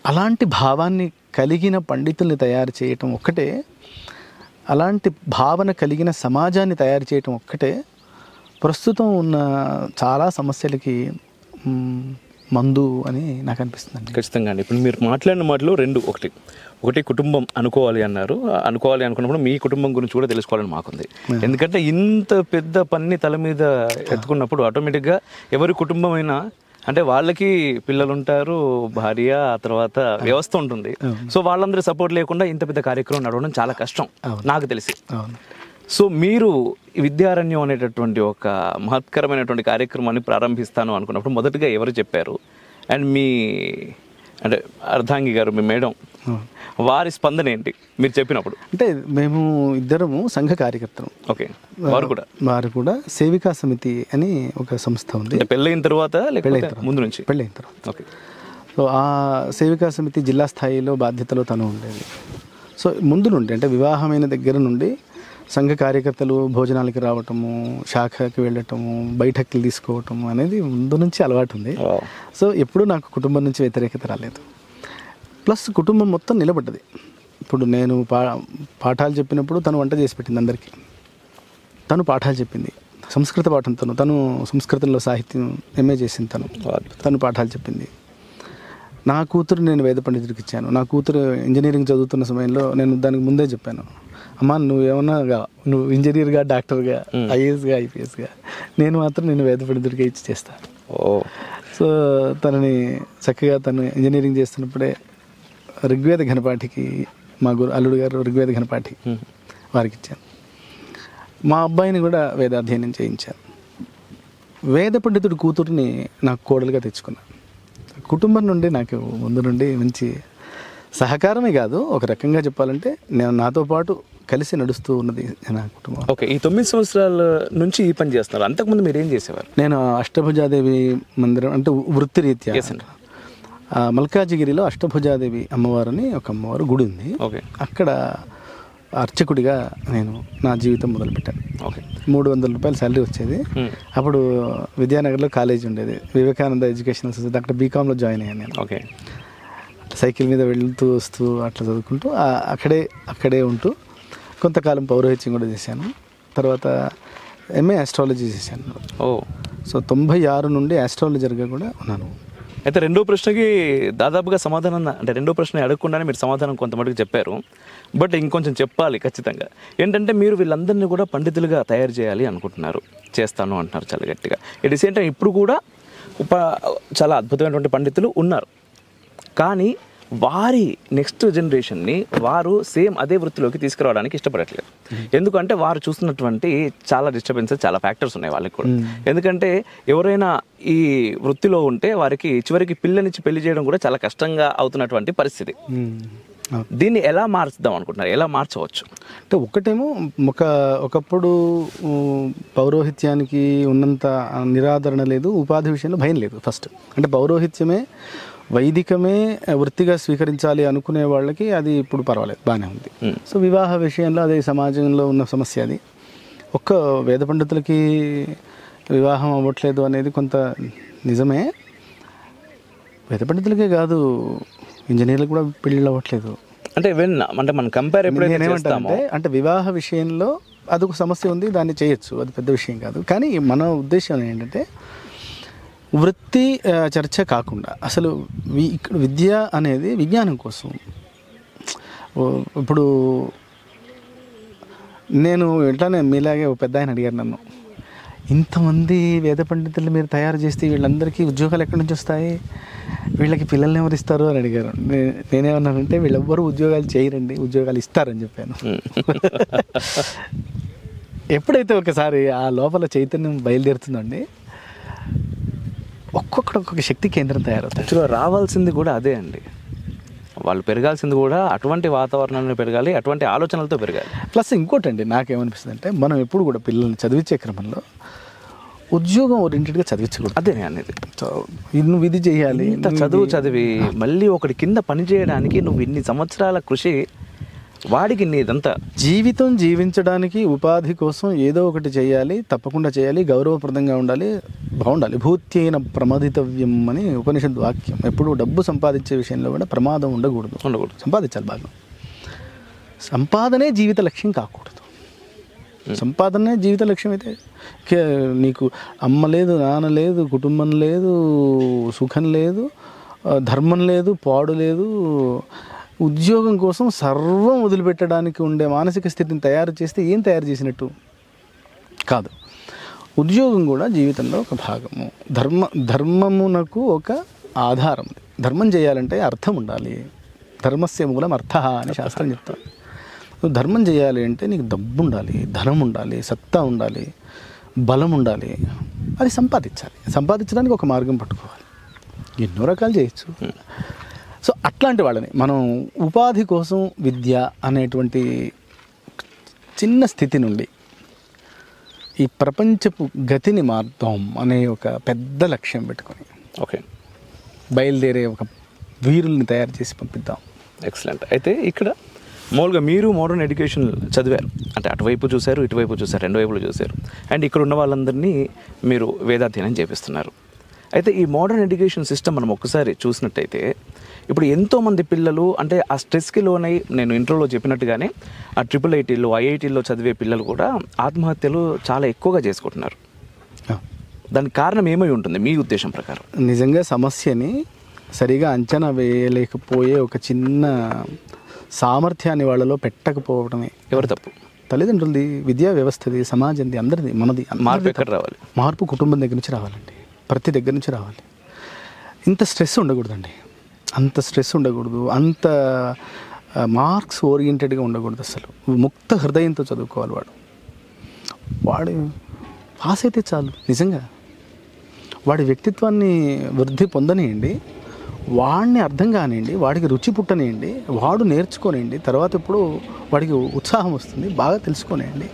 అలాంటి భావాన్ని కలిగిన పండితుల్ని తయారు చేయటం ఒక్కటే, అలాంటి భావన కలిగిన సమాజాన్ని తయారు చేయటం ఒక్కటే ప్రస్తుతం ఉన్న చాలా సమస్యలకి మందు అని నాకు అనిపిస్తుంది. ఖచ్చితంగా అండి. ఇప్పుడు మీరు మాట్లాడిన మాటలు రెండు. ఒకటి కుటుంబం అనుకోవాలి అన్నారు. అనుకోవాలి అనుకున్నప్పుడు మీ కుటుంబం గురించి కూడా తెలుసుకోవాలని మాకుంది. ఎందుకంటే ఇంత పెద్ద పని తల మీద ఎత్తుకున్నప్పుడు ఆటోమేటిక్గా ఎవరి కుటుంబం అయినా అంటే వాళ్ళకి పిల్లలు ఉంటారు, భార్య, ఆ తర్వాత వ్యవస్థ ఉంటుంది. సో వాళ్ళందరూ సపోర్ట్ లేకుండా ఇంత పెద్ద కార్యక్రమం నడవడం చాలా కష్టం నాకు తెలిసి. సో మీరు విద్యారణ్యం అనేటటువంటి ఒక మహత్కరమైనటువంటి కార్యక్రమాన్ని ప్రారంభిస్తాను అనుకున్నప్పుడు మొదటగా ఎవరు చెప్పారు? అండ్ మీ అంటే అర్ధాంగి గారు, మీ మేడం వారి స్పందన ఏంటి మీరు చెప్పినప్పుడు? అంటే మేము ఇద్దరము సంఘ కార్యకర్తలు. ఓకే, వారు కూడా సేవికా సమితి అని ఒక సంస్థ ఉంది. పెళ్ళైన తర్వాత ముందు నుంచి? పెళ్ళైన తర్వాత. ఓకే. సో ఆ సేవికా సమితి జిల్లా స్థాయిలో బాధ్యతలో తను ఉండేది. సో ముందు నుండి అంటే వివాహమైన దగ్గర నుండి సంఘ కార్యకర్తలు భోజనాలకి రావటము, శాఖకి వెళ్ళటము, బయటకి తీసుకోవటము అనేది ముందు నుంచి అలవాటు ఉంది. సో ఎప్పుడూ నాకు కుటుంబం నుంచి వ్యతిరేకత రాలేదు. ప్లస్ కుటుంబం మొత్తం నిలబడ్డది. ఇప్పుడు నేను పాఠాలు చెప్పినప్పుడు తను వంట చేసి పెట్టింది అందరికీ. తను పాఠాలు చెప్పింది సంస్కృత పాఠంతో. తను సంస్కృతంలో సాహిత్యం ఎంఏ చేసింది. తను పాఠాలు చెప్పింది. నా కూతురు నేను వేద పండితుడికి ఇచ్చాను. నా కూతురు ఇంజనీరింగ్ చదువుతున్న సమయంలో నేను దానికి ముందే చెప్పాను, అమ్మా నువ్వు ఏమన్నా నువ్వు ఇంజనీర్గా, డాక్టర్గా, ఐఏఎస్గా, ఐపీఎస్గా, నేను మాత్రం నేను వేద పండితుడిగా ఇచ్చి చేస్తాను. సో తనని చక్కగా తను ఇంజనీరింగ్ చేస్తున్నప్పుడే ఋగ్వేద ఘనపాఠికి మా అల్లుడు గారు ఋగ్వేద ఘనపాఠి వారికి ఇచ్చాను. మా అబ్బాయిని కూడా వేదాధ్యయనం చేయించాను. వేద పండితుడి కూతుర్ని నాకు కోడలుగా తెచ్చుకున్నాను. కుటుంబం నుండి నాకు ముందు నుండి మంచి సహకారమే కాదు, ఒక రకంగా చెప్పాలంటే నేను నాతో పాటు కలిసి నడుస్తూ ఉన్నది నా కుటుంబం. ఓకే, ఈ 9 సంవత్సరాల నుంచి ఈ పని చేస్తున్నారు. అంతకుముందు మీరు ఏం చేసేవారు? నేను అష్టభుజాదేవి మందిరం అంటే వృత్తిరీత్యా మల్కాజిగిరిలో అష్టభుజాదేవి అమ్మవారిని ఒక అమ్మవారు గుడి ఉంది. ఓకే, అక్కడ అర్చకుడిగా నేను నా జీవితం మొదలుపెట్టాను. ఓకే, 300 రూపాయలు శాలరీ వచ్చేది. అప్పుడు విద్యానగర్లో కాలేజీ ఉండేది, వివేకానంద ఎడ్యుకేషనల్ సొసైటీ. అక్కడ బీకామ్లో జాయిన్ అయ్యాను నేను. ఓకే, సైకిల్ మీద వెళ్తూ వస్తూ అట్లా చదువుకుంటూ అక్కడే ఉంటూ కొంతకాలం పౌరోహిత్యం కూడా చేశాను. తర్వాత ఎంఏ ఆస్ట్రాలజీ చేశాను. సో 96 నుండి ఆస్ట్రాలజర్గా కూడా ఉన్నాను. అయితే రెండో ప్రశ్నకి దాదాపుగా సమాధానం, అంటే రెండో ప్రశ్న అడగకుండానే మీరు సమాధానం కొంతమటుకు చెప్పారు. బట్ ఇంకొంచెం చెప్పాలి ఖచ్చితంగా. ఏంటంటే మీరు వీళ్ళందరినీ కూడా పండితులుగా తయారు చేయాలి అనుకుంటున్నారు, చేస్తాను అంటున్నారు చాలా గట్టిగా. ఎట్ ది సేమ్ టైం ఇప్పుడు కూడా చాలా అద్భుతమైనటువంటి పండితులు ఉన్నారు. కానీ వారి నెక్స్ట్ జనరేషన్ని వారు సేమ్ అదే వృత్తిలోకి తీసుకురావడానికి ఇష్టపడట్లేదు. ఎందుకంటే వారు చూస్తున్నటువంటి చాలా డిస్టర్బెన్సెస్, చాలా ఫ్యాక్టర్స్ ఉన్నాయి వాళ్ళకి కూడా. ఎందుకంటే ఎవరైనా ఈ వృత్తిలో ఉంటే వారికి చివరికి పిల్లనిచ్చి పెళ్లి చేయడం కూడా చాలా కష్టంగా అవుతున్నటువంటి పరిస్థితి. దీన్ని ఎలా మార్చుదాం అనుకుంటున్నారు? ఎలా మార్చవచ్చు? అంటే ఒకటేమో ఒకప్పుడు పౌరోహిత్యానికి ఉన్నంత నిరాదరణ లేదు, ఉపాధి విషయంలో భయం లేదు. ఫస్ట్ అంటే పౌరోహిత్యమే వైదికమే వృత్తిగా స్వీకరించాలి అనుకునే వాళ్ళకి అది ఇప్పుడు పర్వాలేదు, బాగానే ఉంది. సో వివాహ విషయంలో అదే సమాజంలో ఉన్న సమస్య. అది ఒక్క వేద పండితులకి వివాహం అవ్వట్లేదు అనేది కొంత నిజమే. వేద పండితులకే కాదు, ఇంజనీర్లకు కూడా పెళ్ళిళ్ళు అవ్వట్లేదు. అంటే మనం కంపేర్ ఎప్పుడైతే అంటే వివాహ విషయంలో అదొక సమస్య ఉంది, దాన్ని చేయొచ్చు, అది పెద్ద విషయం కాదు. కానీ మన ఉద్దేశం ఏంటంటే వృత్తి చర్చ కాకుండా అసలు ఇక్కడ విద్య అనేది విజ్ఞానం కోసం. ఇప్పుడు నేను ఎట్లానే మీలాగే ఒక పెద్ద ఆయన అడిగారు నన్ను, ఇంతమంది వేద పండితులు మీరు తయారు చేస్తే వీళ్ళందరికీ ఉద్యోగాలు ఎక్కడి నుంచి వస్తాయి, వీళ్ళకి పిల్లల్ని ఎవరు ఇస్తారు అని అడిగారు. నేనేమన్నానంటే వీళ్ళెవ్వరూ ఉద్యోగాలు చేయరండి, ఉద్యోగాలు ఇస్తారని చెప్పాను. ఎప్పుడైతే ఒకసారి ఆ లోపల చైతన్యం బయలుదేరుతుందండి, ఒక్కొక్క శక్తి కేంద్రం తయారవుతుంది. యాక్చువల్గా రావాల్సింది కూడా అదే అండి. వాళ్ళు పెరగాల్సింది కూడా అటువంటి వాతావరణంలో పెరగాలి, అటువంటి ఆలోచనలతో పెరగాలి. ప్లస్ ఇంకోటండి నాకేమనిపిస్తుంది అంటే, మనం ఎప్పుడు కూడా పిల్లల్ని చదివించే క్రమంలో ఉద్యోగం ఓరియంటెడ్గా చదివించకూడదు. అదే అనేది. నువ్వు ఇది చేయాలి, ఇంత చదువు చదివి మళ్ళీ ఒకటి కింద పని చేయడానికి నువ్వు ఇన్ని సంవత్సరాల కృషి, వాడికి ఇదంతా జీవితం జీవించడానికి ఉపాధి కోసం ఏదో ఒకటి చేయాలి, తప్పకుండా చేయాలి, గౌరవప్రదంగా ఉండాలి, బాగుండాలి. భూత్యైన ప్రమాదితవ్యం అని ఉపనిషద్ వాక్యం. ఎప్పుడు డబ్బు సంపాదించే విషయంలో కూడా ప్రమాదం ఉండకూడదు. సంపాదించాలి బాగా. సంపాదనే జీవిత లక్ష్యం కాకూడదు. సంపాదనే జీవిత లక్ష్యం అయితే నీకు అమ్మ లేదు, నాన్న లేదు, కుటుంబం లేదు, సుఖం లేదు, ధర్మం లేదు, పాడు లేదు. ఉద్యోగం కోసం సర్వం వదిలిపెట్టడానికి ఉండే మానసిక స్థితిని తయారు చేస్తే ఏం తయారు చేసినట్టు కాదు. ఉద్యోగం కూడా జీవితంలో ఒక భాగము. ధర్మమునకు ఒక ఆధారం. ధర్మం చేయాలంటే అర్థం ఉండాలి. ధర్మస్య మూలం అర్థ అని శాస్త్రం చెప్తారు. నువ్వు ధర్మం చేయాలి అంటే నీకు డబ్బు ఉండాలి, ధనం ఉండాలి, సత్తా ఉండాలి, బలం ఉండాలి. అది సంపాదించాలి. సంపాదించడానికి ఒక మార్గం పట్టుకోవాలి. ఎన్నో రకాలు చేయొచ్చు. సో అట్లాంటి వాళ్ళని మనం ఉపాధి కోసం విద్య అనేటువంటి చిన్న స్థితి నుండి ఈ ప్రపంచపు గతిని మార్దాం అనే ఒక పెద్ద లక్ష్యం పెట్టుకొని ఓకే, బయలుదేరే ఒక వీరుల్ని తయారు చేసి పంపిద్దాం. ఎక్సలెంట్. అయితే ఇక్కడ మామూలుగా మీరు మోడర్న్ ఎడ్యుకేషన్ చదివారు, అంటే అటువైపు చూశారు, ఇటువైపు చూశారు, రెండు వైపులు చూశారు. అండ్ ఇక్కడ ఉన్న వాళ్ళందరినీ మీరు వేదాధ్యయనం చేపిస్తున్నారు. అయితే ఈ మోడర్న్ ఎడ్యుకేషన్ సిస్టమ్ మనం ఒక్కసారి చూసినట్టయితే ఇప్పుడు ఎంతోమంది పిల్లలు అంటే ఆ స్ట్రెస్కి లోనై, నేను ఇంట్రోలో చెప్పినట్టుగానే ఆ IIITలో IITలో చదివే పిల్లలు కూడా ఆత్మహత్యలు చాలా ఎక్కువగా చేసుకుంటున్నారు. దానికి కారణం ఏమై ఉంటుంది మీ ఉద్దేశం ప్రకారం? నిజంగా సమస్యని సరిగా అంచనా వేయలేకపోయే ఒక చిన్న సామర్థ్యాన్ని వాళ్ళలో పెట్టకపోవడమే. ఎవరు తప్పు? తల్లిదండ్రులది, విద్యా వ్యవస్థది, సమాజంది, అందరిది, మనది. మార్పు ఎక్కడ రావాలి? మార్పు కుటుంబం దగ్గర నుంచి రావాలండి, ప్రతి దగ్గర నుంచి రావాలి. ఇంత స్ట్రెస్ ఉండకూడదండి, అంత స్ట్రెస్ ఉండకూడదు, అంత మార్క్స్ ఓరియంటెడ్గా ఉండకూడదు. అసలు ముక్త హృదయంతో చదువుకోవాలి. వాడు పాస్ అయితే చాలు. నిజంగా వాడి వ్యక్తిత్వాన్ని వృద్ధి పొందనియండి, వాడిని అర్థం కానివ్వండి, వాడికి రుచి పుట్టనియండి, వాడు నేర్చుకోనియండి. తర్వాత ఇప్పుడు వాడికి ఉత్సాహం వస్తుంది, బాగా తెలుసుకోనియండి.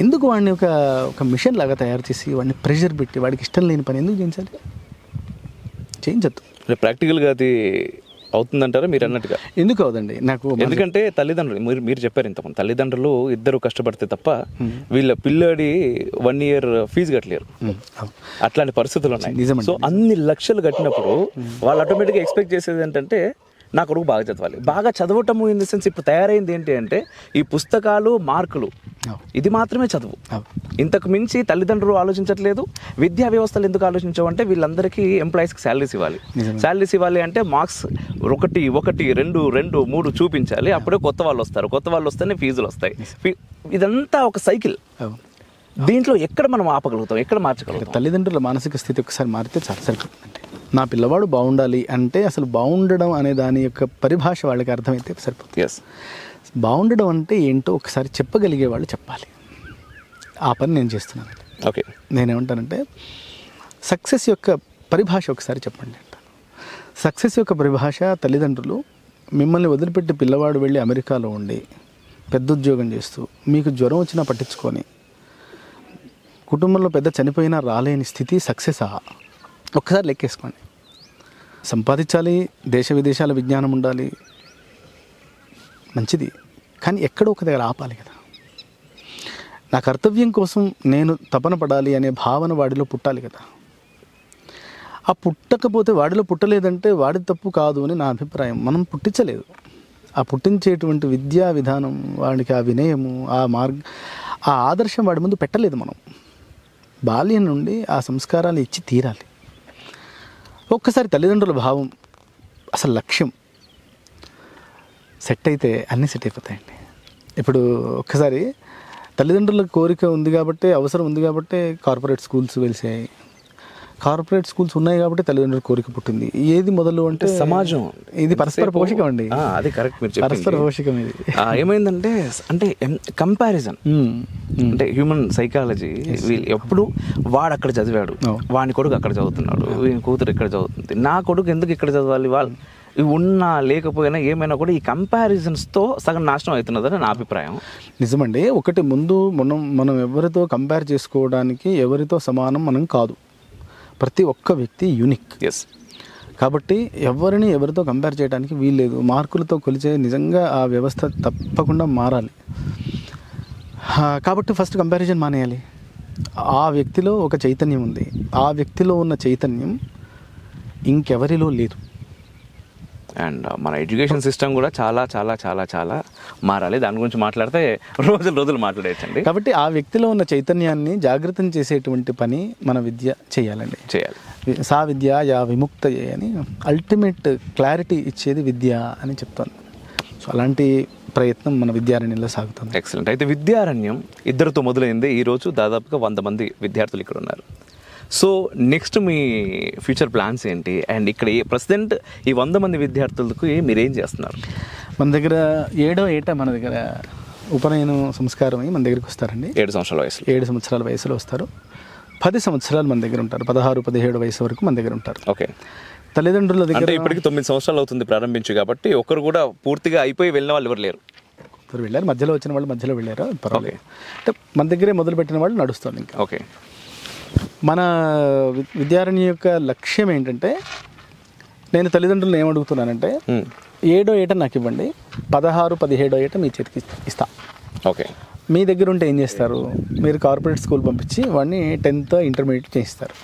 ఎందుకు వాడిని ఒక మిషన్ లాగా తయారు చేసి వాడిని ప్రెషర్ పెట్టి వాడికి ఇష్టం లేని పని ఎందుకు చేయించాలి? చేయించద్దు. ప్రాక్టికల్గా అది అవుతుందంటారా మీరు అన్నట్టుగా? ఎందుకు అవుదండి? నాకు ఎందుకంటే తల్లిదండ్రులు మీరు చెప్పారు ఇంతకుముందు, తల్లిదండ్రులు ఇద్దరు కష్టపడితే తప్ప వీళ్ళ పిల్లాడి 1 year ఫీజు కట్టలేరు. అట్లాంటి పరిస్థితులు ఉన్నాయి. సో అన్ని లక్షలు కట్టినప్పుడు వాళ్ళు ఆటోమేటిక్గా ఎక్స్పెక్ట్ చేసేది ఏంటంటే నా కొడుకు బాగా చదవాలి. బాగా చదవటము ఇన్ ది సెన్స్ ఇప్పుడు తయారైంది ఏంటి అంటే ఈ పుస్తకాలు, మార్కులు, ఇది మాత్రమే చదువు. ఇంతకు మించి తల్లిదండ్రులు ఆలోచించట్లేదు. విద్యా వ్యవస్థలు ఎందుకు ఆలోచించవంటే వీళ్ళందరికీ ఎంప్లాయీస్కి శాలరీస్ ఇవ్వాలి. శాలరీస్ ఇవ్వాలి అంటే మార్క్స్ 1, 2, 2, 3 చూపించాలి. అప్పుడే కొత్త వాళ్ళు వస్తారు. కొత్త వాళ్ళు వస్తేనే ఫీజులు వస్తాయి. ఇదంతా ఒక సైకిల్. దీంట్లో ఎక్కడ మనం ఆపగలుగుతాం, ఎక్కడ మార్చగలుగుతాం? తల్లిదండ్రుల మానసిక స్థితి ఒకసారి మారితే చాలా సరిపోతుందండి. నా పిల్లవాడు బాగుండాలి అంటే అసలు బాగుండడం అనే దాని యొక్క పరిభాష వాళ్ళకి అర్థమైతే సరిపోతుంది. ఎస్, బాగుండడం అంటే ఏంటో ఒకసారి చెప్పగలిగే వాళ్ళు చెప్పాలి. ఆ పని నేను చేస్తున్నాను. ఓకే, నేనేమంటానంటే సక్సెస్ యొక్క పరిభాష ఒకసారి చెప్పండి అంటాను. సక్సెస్ యొక్క పరిభాష తల్లిదండ్రులు మిమ్మల్ని వదిలిపెట్టి పిల్లవాడు వెళ్ళి అమెరికాలో ఉండి పెద్ద ఉద్యోగం చేస్తూ మీకు జ్వరం వచ్చినా పట్టించుకొని కుటుంబంలో పెద్ద చనిపోయినా రాలేని స్థితి సక్సెసా? ఒక్కసారి లెక్కేసుకోండి. సంపాదించాలి, దేశ విదేశాల విజ్ఞానం ఉండాలి, మంచిది. కానీ ఎక్కడో ఒక దగ్గర ఆపాలి కదా. నా కర్తవ్యం కోసం నేను తపన పడాలి అనే భావన వాడిలో పుట్టాలి కదా. ఆ పుట్టకపోతే, వాడిలో పుట్టలేదంటే వాడి తప్పు కాదు అని నా అభిప్రాయం. మనం పుట్టించలేదు. ఆ పుట్టించేటువంటి విద్యా విధానం, వాడికి ఆ వినయము, ఆ ఆదర్శం వాడి ముందు పెట్టలేదు. మనం బాల్యం నుండి ఆ సంస్కారాలు ఇచ్చి తీరాలి. ఒక్కసారి తల్లిదండ్రుల భావం, అసలు లక్ష్యం సెట్ అయితే అన్నీ సెట్ అయిపోతాయండి. ఇప్పుడు ఒక్కసారి తల్లిదండ్రుల కోరిక ఉంది కాబట్టి, అవసరం ఉంది కాబట్టి కార్పొరేట్ స్కూల్స్ వెలిసాయి. కార్పొరేట్ స్కూల్స్ ఉన్నాయి కాబట్టి తల్లిదండ్రుల కోరిక పుట్టింది. ఏది మొదలు అంటే సమాజం. ఇది పరస్పర పోషకం అండి. అది కరెక్ట్, మీరు పరస్పర పోషకం. ఇది ఏమైందంటే అంటే కంపారిజన్, అంటే హ్యూమన్ సైకాలజీ. ఎప్పుడు వాడు అక్కడ చదివాడు, వాని కొడుకు అక్కడ చదువుతున్నాడు, వీని కూతురు ఇక్కడ చదువుతుంది, నా కొడుకు ఎందుకు ఇక్కడ చదవాలి? వాళ్ళు ఇవి ఉన్నా లేకపోయినా ఏమైనా కూడా ఈ కంపారిజన్స్తో సగం నాశనం అవుతున్నదని నా అభిప్రాయం. నిజమండి. ఒకటి ముందు మనం ఎవరితో కంపేర్ చేసుకోవడానికి ఎవరితో సమానం మనం కాదు. ప్రతి ఒక్క వ్యక్తి యూనిక్. ఎస్. కాబట్టి ఎవరిని ఎవరితో కంపేర్ చేయడానికి వీల్లేదు. మార్కులతో కొలిచే నిజంగా ఆ వ్యవస్థ తప్పకుండా మారాలి. కాబట్టి ఫస్ట్ కంపారిజన్ మానేయాలి. ఆ వ్యక్తిలో ఒక చైతన్యం ఉంది. ఆ వ్యక్తిలో ఉన్న చైతన్యం ఇంకెవరిలో లేదు. అండ్ మన ఎడ్యుకేషన్ సిస్టమ్ కూడా చాలా చాలా చాలా చాలా మారాలి. దాని గురించి మాట్లాడితే రోజులు మాట్లాడేయచ్చండి. కాబట్టి ఆ వ్యక్తిలో ఉన్న చైతన్యాన్ని జాగృతం చేసేటువంటి పని మన విద్య చేయాలి. సా విద్య యా విముక్త అని అల్టిమేట్ క్లారిటీ ఇచ్చేది విద్య అని చెప్తాను. సో అలాంటి ప్రయత్నం మన విద్యారణ్యంలో సాగుతుంది. ఎక్సలెంట్. అయితే విద్యారణ్యం 2తో మొదలైంది. ఈరోజు దాదాపుగా 100 మంది విద్యార్థులు ఇక్కడ ఉన్నారు. సో నెక్స్ట్ మీ ఫ్యూచర్ ప్లాన్స్ ఏంటి? అండ్ ఇక్కడ ప్రెసిడెంట్ ఈ 100 మంది విద్యార్థులకు మీరేం చేస్తున్నారు? మన దగ్గర 7వ ఏట మన దగ్గర ఉపనయనం సంస్కారం అయ్యి మన దగ్గరికి వస్తారండి. 7 సంవత్సరాల వయసులో, 7 సంవత్సరాల వయసులో వస్తారు. 10 సంవత్సరాలు మన దగ్గర ఉంటారు. 16, 17 వయసు వరకు మన దగ్గర ఉంటారు. ఓకే. తల్లిదండ్రుల దగ్గర అంటే ఇప్పటికి 9 సంవత్సరాలు అవుతుంది ప్రారంభించి, కాబట్టి ఒకరు కూడా పూర్తిగా అయిపోయి వెళ్ళిన వాళ్ళు ఎవరు లేరు. వెళ్ళారు, మధ్యలో వచ్చిన వాళ్ళు మధ్యలో వెళ్ళారు, పర్వాలేదు. అంటే మన దగ్గరే మొదలుపెట్టిన వాళ్ళు నడుస్తుంది ఇంకా. ఓకే. మన విద్యారణ్య యొక్క లక్ష్యం ఏంటంటే, నేను తల్లిదండ్రులను ఏమడుగుతున్నానంటే 7వ ఏట నాకు ఇవ్వండి, 16, 17వ ఏట మీ చేతికి ఇస్తా. ఓకే. మీ దగ్గర ఉంటే ఏం చేస్తారు, మీరు కార్పొరేట్ స్కూల్ పంపించి వాడిని 10th ఇంటర్మీడియట్ చేయిస్తారు.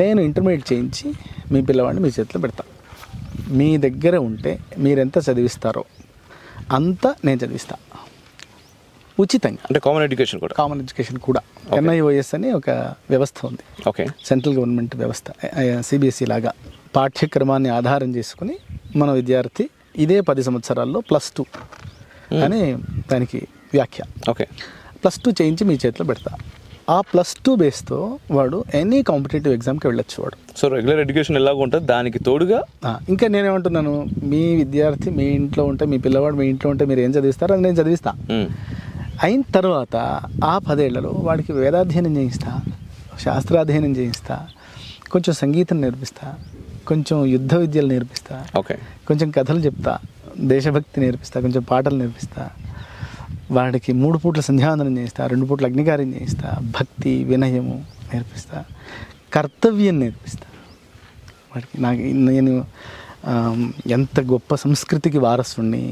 నేను ఇంటర్మీడియట్ చేయించి మీ పిల్లవాడిని మీ చేతిలో పెడతా. మీ దగ్గర ఉంటే మీరెంత చదివిస్తారో అంత నేను చదివిస్తా ఉచితంగా. అంటే కామన్ ఎడ్యుకేషన్ కూడా NIOS అని ఒక వ్యవస్థ ఉంది. ఓకే. సెంట్రల్ గవర్నమెంట్ వ్యవస్థ, CBSE లాగా. పాఠ్యక్రమాన్ని ఆధారం చేసుకుని మన విద్యార్థి ఇదే 10 సంవత్సరాల్లో +2 అని దానికి వ్యాఖ్య. ఓకే. +2 చేయించి మీ చేతిలో పెడతా. ఆ +2 బేస్తో వాడు ఎనీ కాంపిటేటివ్ ఎగ్జామ్కి వెళ్ళొచ్చు వాడు. సో రెగ్యులర్ ఎడ్యుకేషన్ ఎలాగో ఉంటుంది, దానికి తోడుగా ఇంకా నేనేమంటున్నాను, మీ విద్యార్థి మీ ఇంట్లో ఉంటే, మీ పిల్లవాడు మీ ఇంట్లో ఉంటే మీరు ఏం చదివిస్తారో అది నేను చదివిస్తా. అయిన తర్వాత ఆ 10 ఏళ్లలో వాడికి వేదాధ్యయనం చేయిస్తా, శాస్త్రాధ్యయనం చేయిస్తా, కొంచెం సంగీతం నేర్పిస్తా, కొంచెం యుద్ధ విద్యలు నేర్పిస్తా, ఓకే, కొంచెం కథలు చెప్తా, దేశభక్తి నేర్పిస్తా, కొంచెం పాటలు నేర్పిస్తా, వాడికి 3 పూట్ల సంధ్యావందనం చేయిస్తా, 2 పూట్ల అగ్నికార్యం చేయిస్తా, భక్తి వినయము నేర్పిస్తా, కర్తవ్యం నేర్పిస్తా. వాడికి నేను ఎంత గొప్ప సంస్కృతికి వారసుని,